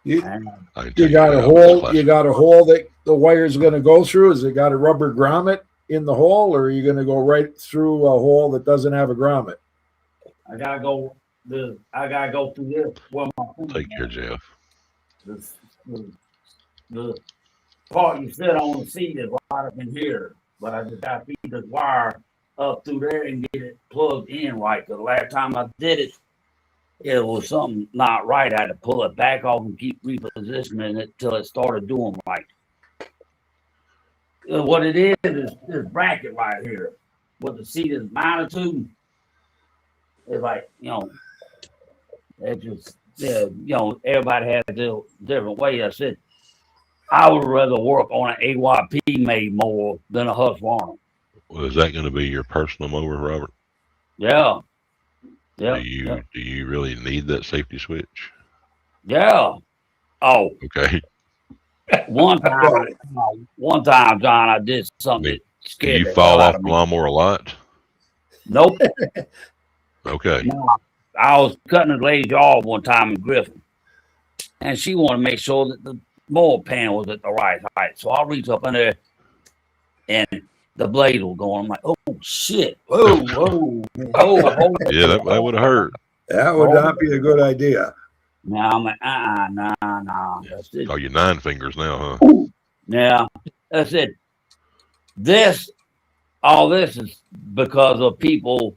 You- I can tell You got that a on hole. class- You got a hole that the wire's going to go through. Is it got a rubber grommet in the hole, or are you going to go right through a hole that doesn't have a grommet? I gotta go. I gotta go through this. Where my Take care, Jeff. the part you sit on the seat is right up in here, but I just got to feed the wire up through there and get it plugged in right. The last time I did it, it was something not right. I had to pull it back off and keep repositioning it till it started doing right. What it is this bracket right here, what the seat is mounted to. It's like, it just, everybody has a different way. I said, I would rather work on an AYP made mower than a Husqvarna. Well, is that going to be your personal mower, Robert? Yeah. Yeah. Do you really need that safety switch? Yeah. Oh, Okay. one time, John, I did something that Do scared you the fall hell out off of the me. lawnmower a lot? Nope. Okay. No, I was cutting a lady's yard one time in Griffin, and she wanted to make sure that the mower pan was at the right height. So I reached up in there, and the blade was going. I'm like, oh shit! Whoa, whoa, whoa! Yeah, that would have hurt. That would not be a good idea. Now I'm like, nah. That's it. Oh, you're 9 fingers now, huh? Yeah, that's it. All this is because of people,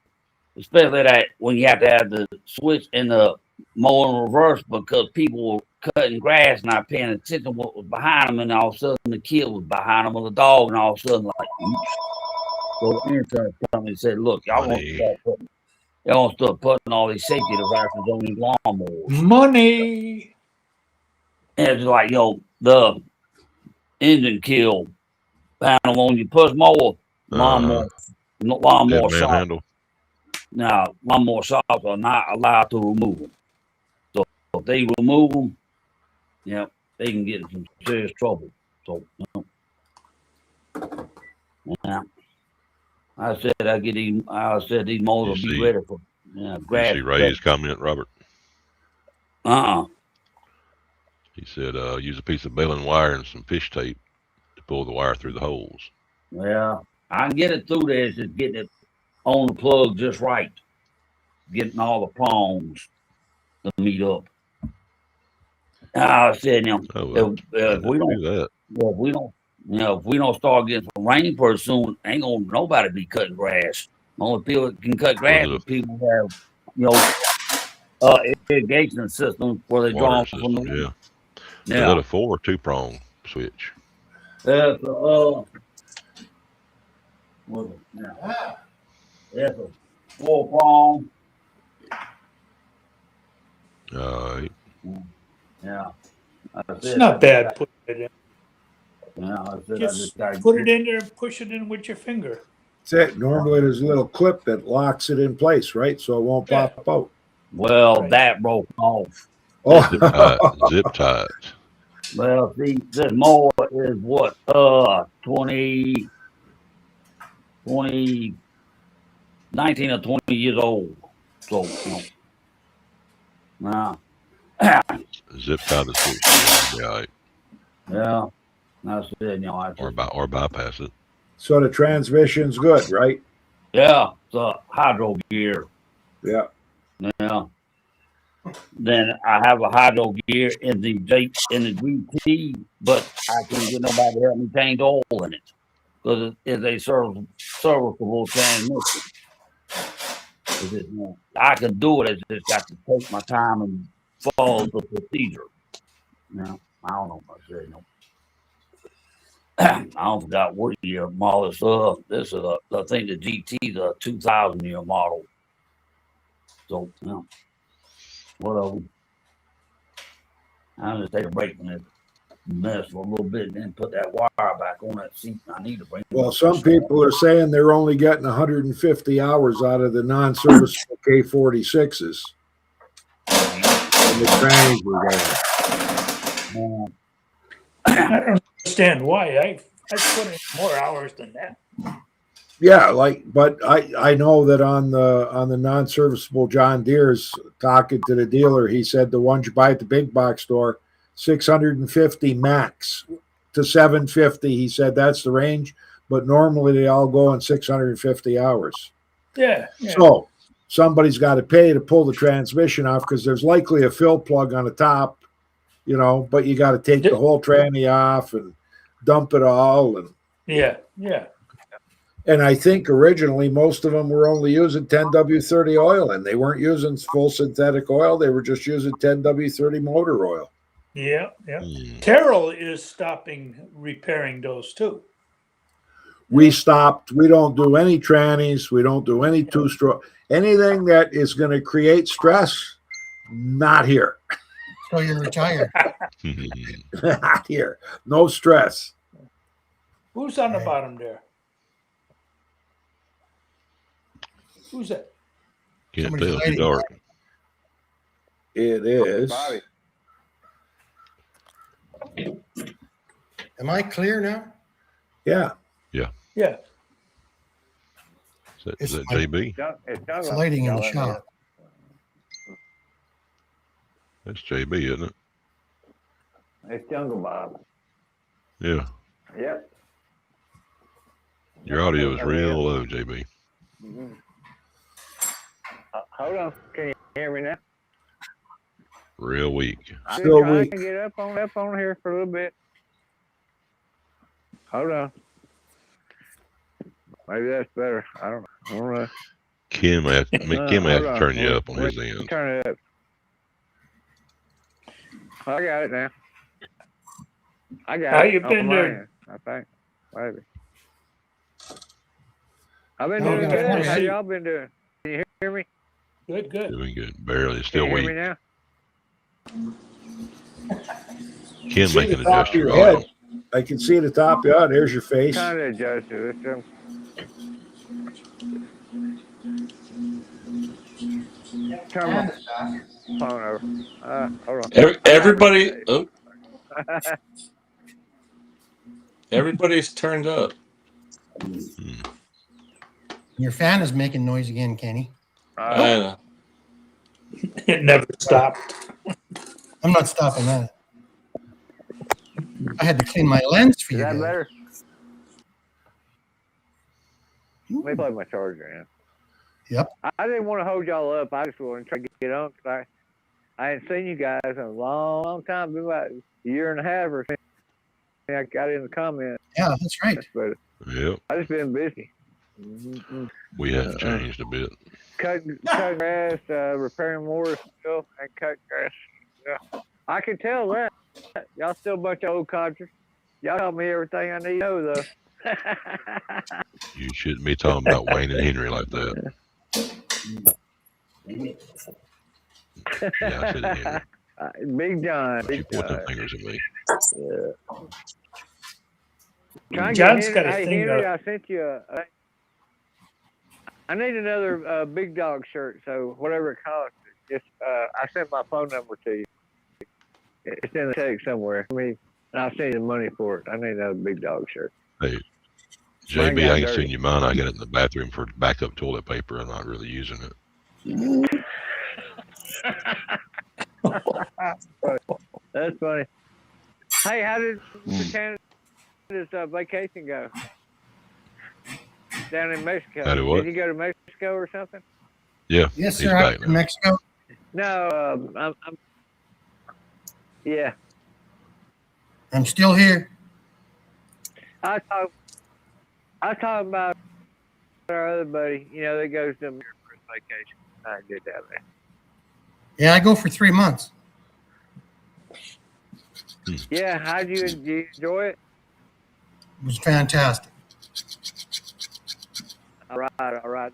especially that when you have to have the switch in the mower in reverse, because people were cutting grass, not paying attention to what was behind them, and all of a sudden the kid was behind them with a dog, and all of a sudden like, oops. So the insurance company said, "Look, y'all gonna start putting all these safety devices on these lawnmowers." Money. And it's like, the engine kill panel on your push mower, lawnmower Dead shops. manhandle. Now, lawnmower shops are not allowed to remove them. So if they remove them, they can get in some serious trouble. So, yeah. I said these motors will be see- ready for You grass. see Ray's comment, Robert? He said, use a piece of baling wire and some fish tape to pull the wire through the holes. Well, I can get it through there. It's just getting it on the plug just right. Getting all the prongs to meet up. I said, Oh, well, if we don't, do that. if we don't start getting some rain pretty soon, ain't gonna nobody be cutting grass. Only people that can cut grass Was are people who have, irrigation systems where they draw Water from the system, yeah. Is Yeah. that a 4 or 2-prong switch? That's what is it? Yeah. That's a 4-prong. Yeah. It's not bad putting it in. Yeah, I said, Just gotta put it in there and push it in with your finger. That's it. Normally there's a little clip that locks it in place, right? So it won't Yeah. pop out. Well, Right. that broke off. Zip Oh, zip ties. Well, see, this mower is what, 19 or 20 years old. So, now, Zip tie the switch. Yeah, right. yeah, I said, Or bypass it. so the transmission's good, right? yeah, it's a hydro gear. Yeah. Yeah. Then I have a hydro gear in the GT, but I can't get nobody to help me change oil in it because it is a serviceable transmission. I can do it. I just got to take my time and follow the procedure. Now, I don't know what I said. I don't forgot what year model this is. I think the GT is a 2000 year model. So, whatever. I'll just take a break from this mess for a little bit and then put that wire back on that seat. I need to bring it Well, up. some people are saying they're only getting 150 hours out of the non-serviceable K46s. And the trannies were going. I don't understand why. I put in more hours than that. Yeah, but I know that on the non-serviceable John Deere's, talking to the dealer, he said the ones you buy at the big box store, 650 max to 750. He said that's the range, but normally they all go in 650 hours. Yeah. So somebody's got to pay to pull the transmission off because there's likely a fill plug on the top, but you got to take the whole tranny off and dump it all. And Yeah. And I think originally most of them were only using 10W30 oil, and they weren't using full synthetic oil. They were just using 10W30 motor oil. Yeah. Hmm. Terrell is stopping repairing those too. We stopped. We don't do any trannies. We don't do any two-stroke. Anything that is going to create stress, not here. So you're retired. Not here. No stress. Who's on the bottom there? Who's that? Can't Somebody's tell. Too lighting. dark. It is. Am I clear now? Yeah. Yeah. Is that It's my- JB? It's lighting in the shop. That's JB, isn't it? It's Jungle Bob. Yeah. Yep. Your audio is real low, JB. Mhm. Hold on. Can you hear me now? Real weak. I've Still been trying weak. to get up on here for a little bit. Hold on. Maybe that's better. I don't know. Kim may have hold to on. turn you up on Wait, his end. Turn it up. I got it now. I got How it. you on been my doing? end, I think. Maybe. I've been Oh, doing we got a good. How phone. y'all been doing? Can you hear me? Good. Doing good. Barely. Can Still you hear me weak. now? Kim See making the top adjust of your your head. audio. I can see the top. Yeah, there's your face. Trying to adjust it. Turn my phone over. Hold on. Everybody, everybody's turned up. Hmm. Your fan is making noise again, Kenny. It never stopped. I'm not stopping that. I had to clean my lens for Is you that guys. better? Let me plug my charger in. Yep. I didn't want to hold y'all up. I just wanted to try to get on because I hadn't seen you guys in a long, long time. Been about a year and a half or something. I got in the comments, Yeah, that's right. but Yep. I just been busy. We hadn't changed a bit. Cutting grass, repairing mowers still, and cutting grass. Yeah. I can tell that. Y'all still a bunch of old codgers. Y'all tell me everything I need to know, though. You shouldn't be talking about Wayne and Henry like that. Yeah, I said Henry. Big John. Don't you Big point them John. fingers at me. Yeah. Trying to John's get got a Henry, thing Henry, up. I sent you I need another Big Dog shirt, so whatever it costs, just I sent my phone number to you. It's in the text somewhere. I'll send you the money for it. I need another Big Dog shirt. Hey, Mine JB, got I can dirty. send you mine. I got it in the bathroom for backup toilet paper. I'm not really using it. That's funny. Hey, how did Canada's vacation go? Down in Mexico. How did what? Did you go to Mexico or something? Yeah, Yes, he's sir. I'm back from now. Mexico. No, yeah. I'm still here. I talk about our other buddy, that goes to America for his vacation. I did that, man. Yeah, I go for 3 months. Yeah, did you enjoy it? It was fantastic. All right.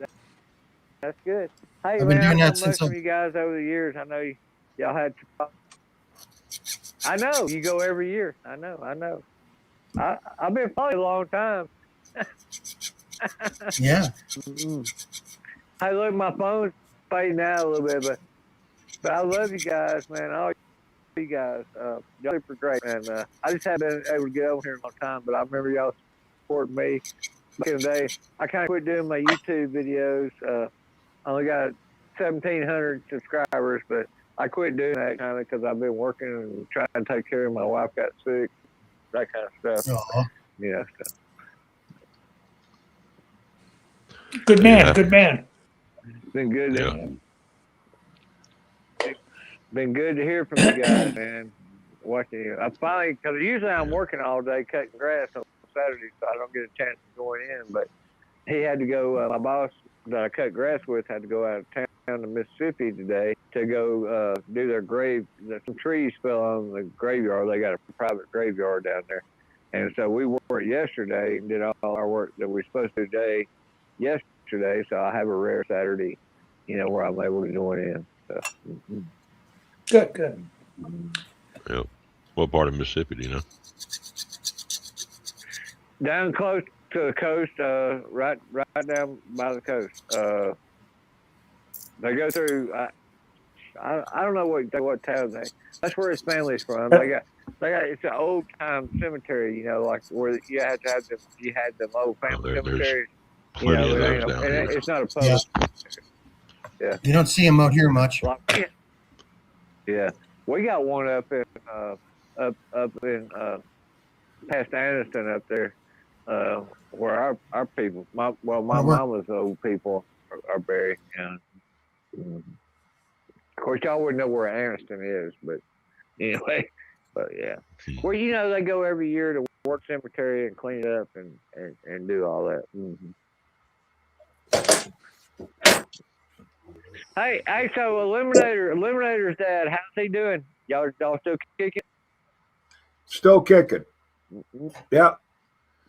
That's good. Hey, I've been man, doing I that know much since from you guys over the years. I know y'all had. I know you go every year. I know. I've been following you a long time. Yeah. Hey, look, my phone's fading out a little bit, but I love you guys, man. All you guys, y'all super great, and I just haven't been able to get over here in a long time. But I remember y'all supporting me back in the day. I kind of quit doing my YouTube videos. I only got 1,700 subscribers, but I quit doing that kind of because I've been working and trying to take care of my wife got sick, that kind of stuff. Aw. Yeah. Good man, Yeah. good man. Been good. Yeah. Been good to hear from you guys, man. Watching you. I finally, because usually I'm working all day cutting grass on Saturday, so I don't get a chance to go in. But he had to go. My boss that I cut grass with had to go out of town to Mississippi today to go do their grave. Some trees fell on the graveyard. They got a private graveyard down there, and so we worked yesterday and did all our work that we were supposed to do today yesterday. So I have a rare Saturday, where I'm able to join in. So. Good. Yep. What part of Mississippi do you know? Down close to the coast, right down by the coast. They go through. I don't know what town they. That's where his family's from. They got. It's an old time cemetery. Like where you had to have them. You had them old family there's cemeteries. Plenty of those down and here. it's not a public. Yeah. You don't see them out here much. Yeah, we got one up in up in past Anniston up there, where our people, my mama's old people are buried. Of course, y'all wouldn't know where Anniston is, but anyway, but yeah. Well, they go every year to work cemetery and clean it up and do all that. Hey, so Eliminator's dad, how's he doing? Y'all still kicking? Still kicking. Yeah.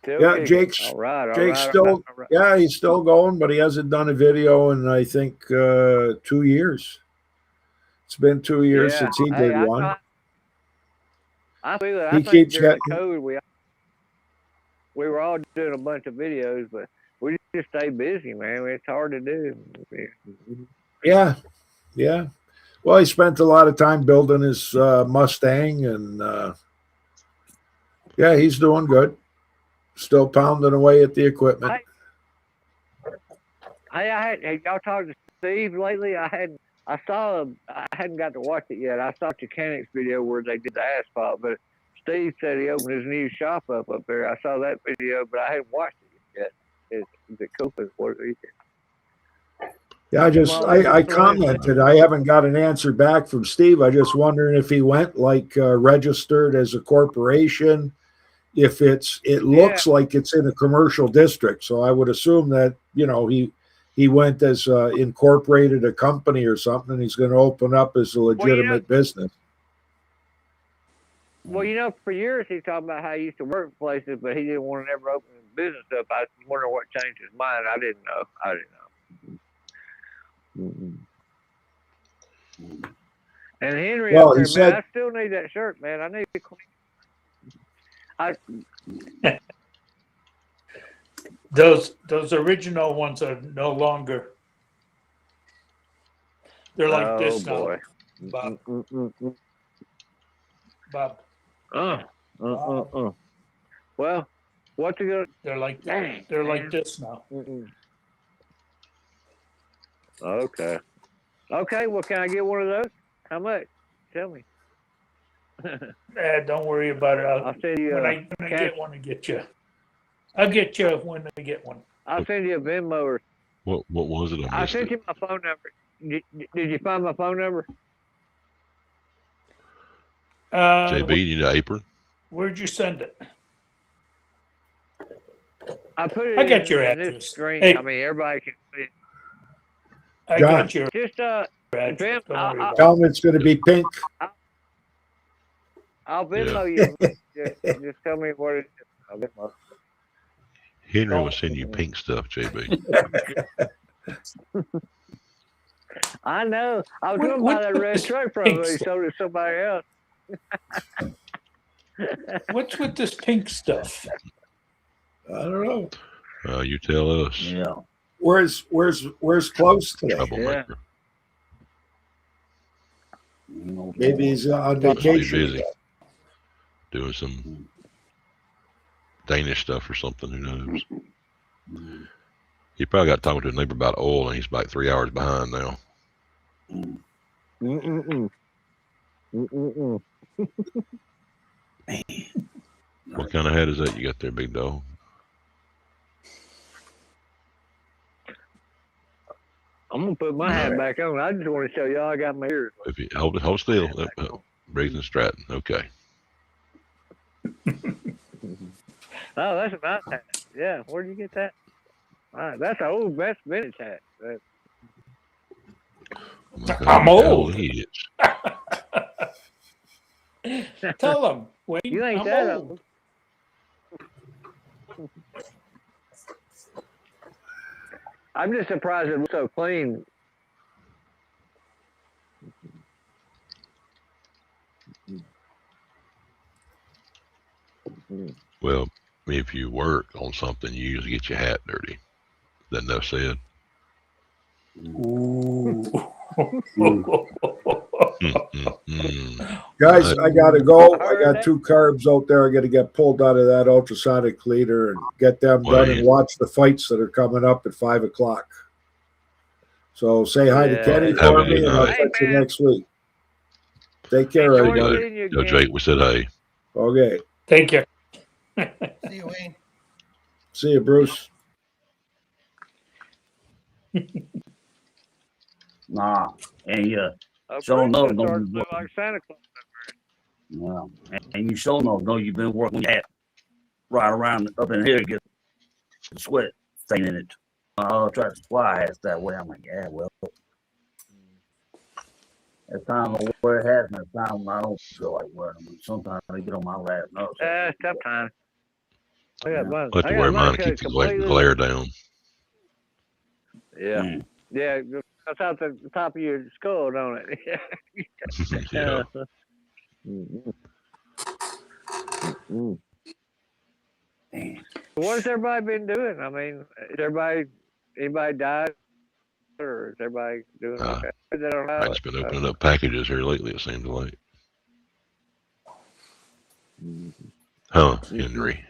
Still Yeah, kicking. Jake's All right. still. Yeah, he's still going, but he hasn't done a video in I think 2 years. It's been 2 years since he did one. I feel that. He I think keeps during getting. the COVID, we were all doing a bunch of videos, but we just stay busy, man. It's hard to do. Yeah. Well, he spent a lot of time building his Mustang, and yeah, he's doing good. Still pounding away at the equipment. Hey, have y'all talked to Steve lately? I hadn't got to watch it yet. I saw the Mechanics video where they did the asphalt, but Steve said he opened his new shop up there. I saw that video, but I hadn't watched it yet. Is it cool? What do you think? Yeah, I commented. I haven't got an answer back from Steve. I just wondering if he went like registered as a corporation. If it looks like it's in a commercial district, so I would assume that he went as incorporated a company or something. He's going to open up as a legitimate business. Well, for years he's talking about how he used to work places, but he didn't want to never open his business up. I was wondering what changed his mind. I didn't know. And Henry, Well, up there, he said- man, I still need that shirt, man. I need to clean. Those original ones are no longer. They're like this now, boy. Bob. Bob. Well, what's it gonna? They're like this now. Okay. Well, can I get one of those? How much? Tell me. Don't worry about it. I'll send you. When I get one, I'll get you. I'll get you when I get one. I'll send you a Venmo. Or What was it? I I missed sent it. you my phone number. Did you find my phone number? JB, you need an apron? Where'd you send it? I put it I got in, your in this address. screen. Hey. I mean, everybody can see it. I John. got your Just address. Vin, Don't worry about it. Tell him it's going to be pink. I'll Venmo you. Just tell me what it is. I'll Venmo. Henry was sending you pink stuff, JB. I know. I was What- going to what buy that red is truck from pink him. He stuff? sold it to somebody else. What's with this pink stuff? I don't know. You tell us. Yeah. Where's Close today? Troublemaker. Maybe he's on Must be vacation. busy. Doing some Danish stuff or something. Who knows? He probably got talking to a neighbor about oil, and he's like 3 hours behind now. What kind of hat is that you got there, big dog? I'm going to put my hat back on. I just want to show y'all I got my ears. If you hold still, Briggs and Stratton. Okay. Oh, that's a nice hat. Yeah, where'd you get that? All right, that's an old best vintage hat. I'm old. He is. Tell them, Wayne. You ain't I'm that old. old. I'm just surprised it looks so clean. Well, if you work on something, you usually get your hat dirty. Then enough said. Ooh. Guys, I got to go. I got 2 carbs out there. I got to get pulled out of that ultrasonic leader and get them done and watch the fights that are coming up at 5 o'clock. So say hi to Kenny Have for a me, good and I'll night. catch you next week. Take care, Enjoy everybody. seeing you Yo, again. Jake, we said hey. Okay. Thank you. See you, Wayne. See you, Bruce. Nah, and you, Oh, So Bruce no, is no, starting to no. look like Santa Claus. well, and you sure know you've been working that right around up in here, get the sweat stain in it. I'll try to supply hats that way. I'm like, yeah, well, at times I wear hats, and at times I don't feel like wearing them. Sometimes they get on my last nerves. It's tough time. I got mine. I'll have to wear mine to keep the glare down. Yeah. Mm. Yeah, that's out the top of your skull, don't it? Yeah. What has everybody been doing? I mean, anybody died? Or is everybody doing okay? They don't have I've just been opening up packages here lately, it seems like. Huh, Henry?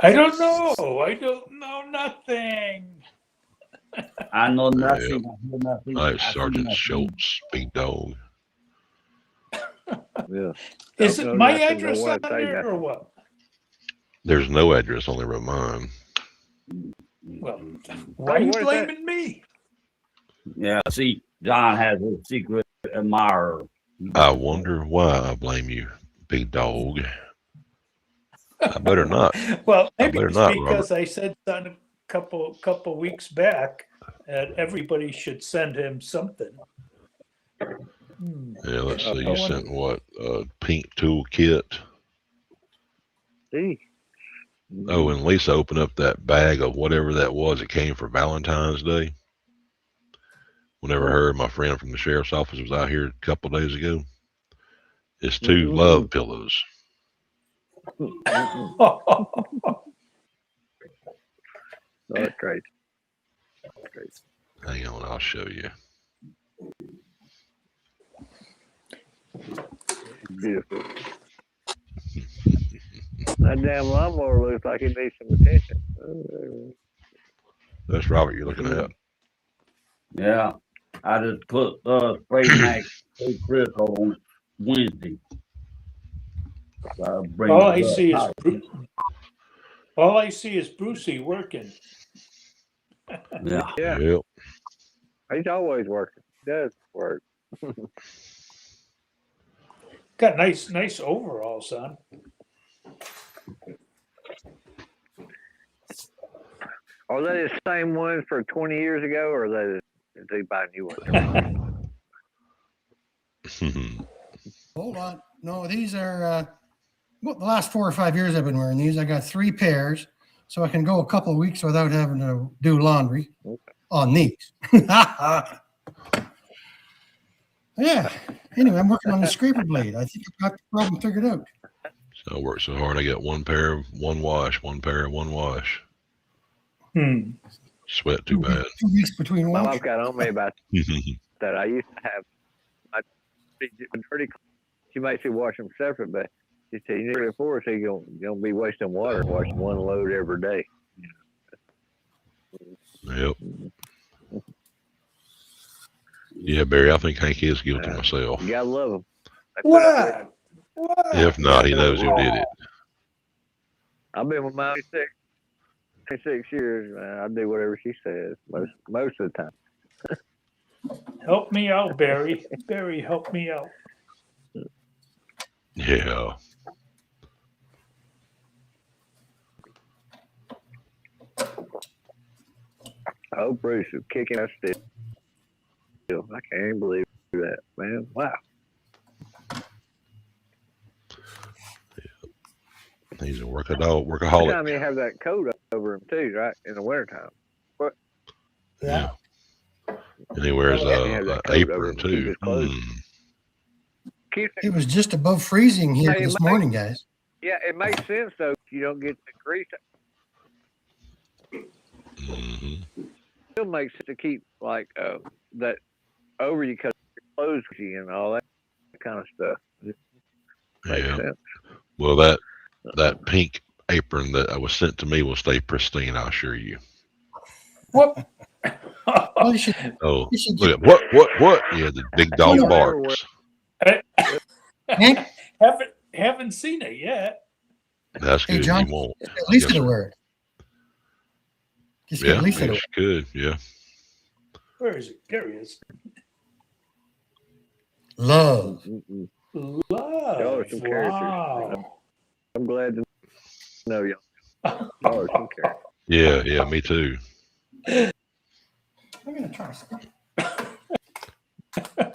I don't know. I don't know nothing. I know nothing. I hear nothing. All right, I see Sergeant nothing. Schultz, big dog. Yeah. Is No, it my nothing, address don't on wanna say there or nothing. what? There's no address, only mine. Well, why are you what is that? blaming me? Yeah, see, John has a secret admirer. I wonder why I blame you, big dog. I better not. Well, I maybe better it's not, because I said something a couple weeks back that everybody should send him something. Yeah, let's see. I You wonder- sent what? Pink toolkit. See? Oh, and Lisa opened up that bag of whatever that was. It came for Valentine's Day. Whenever her and my friend from the sheriff's office was out here a couple days ago. It's 2 love pillows. Oh, that's great. That's great. Hang on, I'll show you. Beautiful. That damn lawnmower looks like it needs some attention. That's Robert you're looking at. Yeah, I just put spray max critical on Wednesday. Bring All it I up. see is all I see is Brucey working. Yeah. Yeah, Yep. he's always working. He does work. Got nice overalls on. Are they the same ones for 20 years ago, or are they buy new ones? Hold on. No, these are well, the last 4 or 5 years I've been wearing these. I got 3 pairs, so I can go a couple of weeks without having to do laundry on these. Yeah. Anyway, I'm working on the scraper blade. I think I've got the problem figured out. So I worked so hard I got 1 pair, 1 wash, 1 pair, 1 wash. Sweat too bad. 2 weeks between My wash. mom got on me about that. I used to have my pretty. She might say wash them separate, but she said you need 3 or 4, so you're gonna be wasting water washing 1 load every day. Yep. Yeah, Barry, I think Hank is guilty myself. You gotta love them. What? What? If not, he knows who did it. I've been with my 6 years. I do whatever she says most of the time. Help me out, Barry. Barry, help me out. Yeah. Oh, Bruce is kicking us still. I can't even believe that, man. Wow. He's a workaholic. Sometimes you have that coat over him too, right? In the wintertime. Yeah. And he wears Yeah, he has an that coat over apron him to keep too. his clothes. Keep It was just above freezing here Hey, this Mike. morning, guys. Yeah, it makes sense though. You don't get the grease. Mhm. It still makes sense to keep like that over you because your clothes and all that kind of stuff. It makes Yeah. sense. Well, that pink apron that was sent to me will stay pristine, I assure you. What? Well, you should, Oh, you should look get, at what? Yeah, the big dog Yeah. barks. Hank, haven't seen it yet. That's Hey, good. John. You won't. at least Yes, get a sir. word. Just Yeah, get Lisa to yes, good. Yeah. Where is it? There he is. love. Mm-mm. Love. Y'all are some characters. Wow. I'm glad to know y'all. Y'all are some characters. Yeah, me too. I'm gonna try something.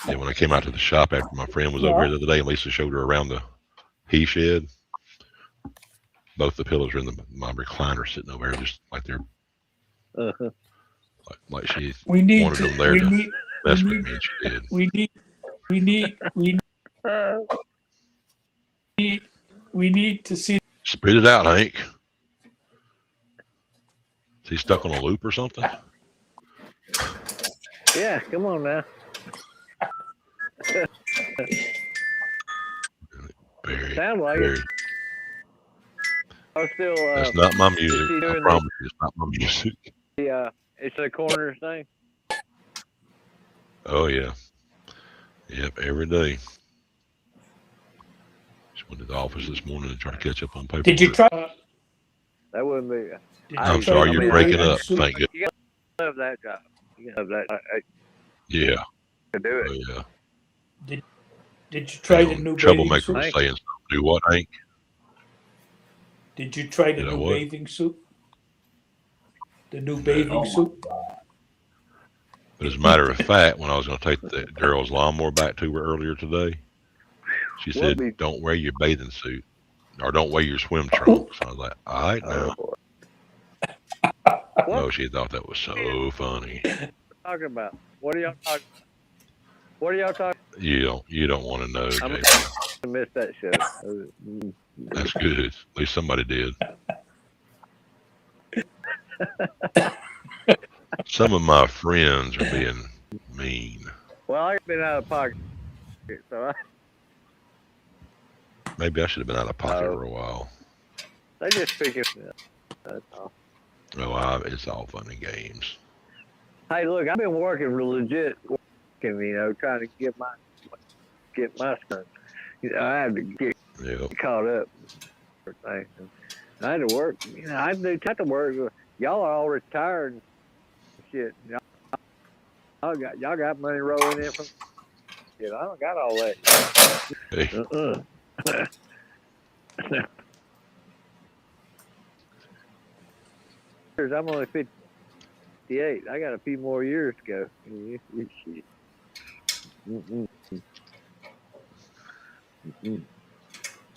Yeah, when I came out to the shop after my friend was over here the other day and Lisa showed her around the he shed, both the pillows are in my recliner sitting over there just like they're Uh-huh. like she We need wanted to. them there We to need. mess we with me and she did. We need to see. Spit it out, Hank. Is he stuck on a loop or something? Yeah, come on now. Barry, Sound like Barry. it. I was still That's not my is music. he I doing promise you, it's not my music. it's the corners thing. Oh yeah. Yep, every day. Just went to the office this morning to try to catch up on paperwork. Did you try? That wouldn't be. Did I'm you try sorry, the you're new breaking bathing up. suit? Thank you. You gotta love that job. You gotta love that. I Yeah. could do it. Oh yeah. Did you try the Hang on. new bathing Troublemaker suit? was saying something. Do what, Hank? Did you try the Did I new what? bathing suit? The new No. bathing suit? But as a matter of fact, when I was going to take the girl's lawnmower back to her earlier today, she What said, be- "Don't wear your bathing suit, or don't wear your swim trunks." I was like, "All right, now." Oh, Oh, what she thought that was so funny. are you talking about? What are y'all talking about? What are y'all talking You don't want to know, I'm- JP. I missed that show. That's good. At least somebody did. Some of my friends are being mean. Well, I've been out of pocket, so Maybe I should have been out of pocket Oh. for a while. they just picking. That's all. Oh, it's all fun and games. Hey, look, I've been working legit, trying to get my son. I had to get Yeah. caught up for things. And I had to work. I do have to work. Y'all are all retired and shit. Y'all got money rolling in from. Shit, I don't got all that. Hey, I'm only 58. I got a few more years to go. Shit. Mm-mm. Mm-mm.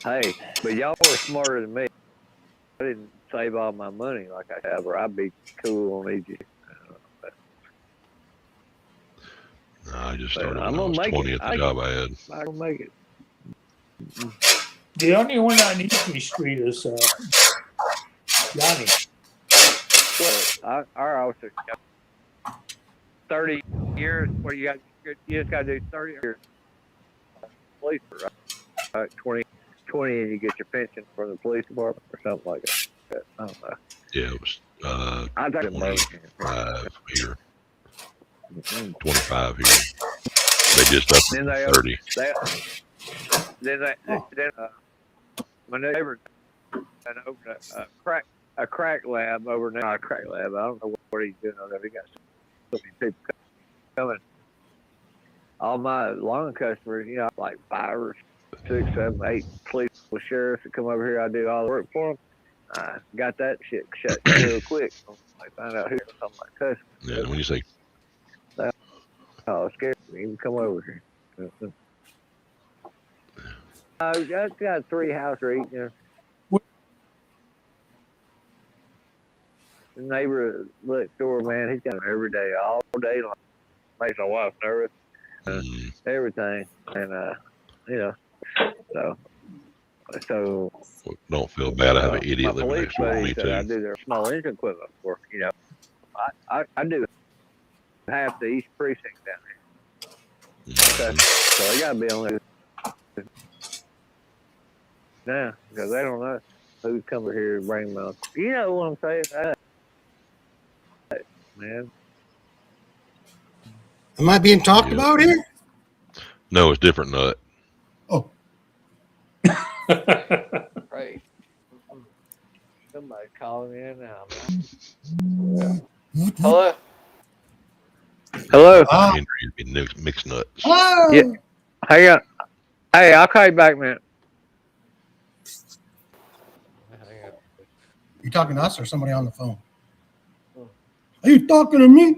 Hey, but y'all were smarter than me. I didn't save all my money like I have, or I'd be cool on Egypt. no, I just But started I'm when I gonna was make 20 it. at the job I had. I can make it. The only one on Easy Street is Johnny. Well, our officer got 30 years. What you got? You just got to do 30 years. Police, right? 20, and you get your pension from the police department or something like that. I don't know. Yeah, it was I think it 25 here, Mhm. 25 here. They just upped it Then to they 30. Then my neighbor opened a crack lab over there. Not a crack lab. I don't know what he's doing over there. He got so many people coming. All my lawn customers, like 5 or 6, 7, 8 police sheriffs that come over here. I do all the work for them. I got that shit shut real quick. I find out who's something like cuss. Yeah, and when you say, Oh, it's scary. You can come over here. I got 3 houses each. The neighbor next door, man, he's got them every day, all day long. Makes my wife nervous. Everything, and so don't feel bad. I have an idiot my living police next door to buddy me, said I too. do their small engine equipment work. I do half the East Precinct down here, Mhm. so they gotta be on there now because they don't know who's coming here to bring them out. You know what I'm saying, man? Am I being talked Yeah. about here? No, it's different nut. Oh, Right. Somebody calling in now, man. Hello. Hello. ah, Henry would be mixed nuts. hello. Yeah. Hang on. Hey, I'll call you back, man. You talking to us or somebody on the phone? Are you talking to me?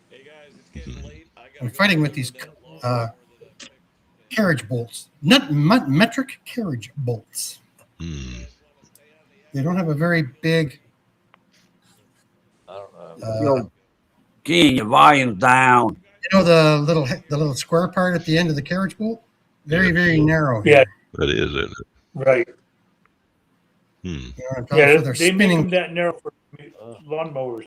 Hey guys, it's getting late. I gotta I'm go fighting to with these, that lawnmower uh, that Carriage bolts, not metric carriage bolts. Hmm. They don't have a very big. I don't know. King, your volume's down. The little square part at the end of the carriage bolt. Very, Yeah. very narrow. Yeah. Here. That is, isn't it? Right. Hmm. You know what I'm talking Yeah, for their they make spinning. them that narrow for lawnmowers.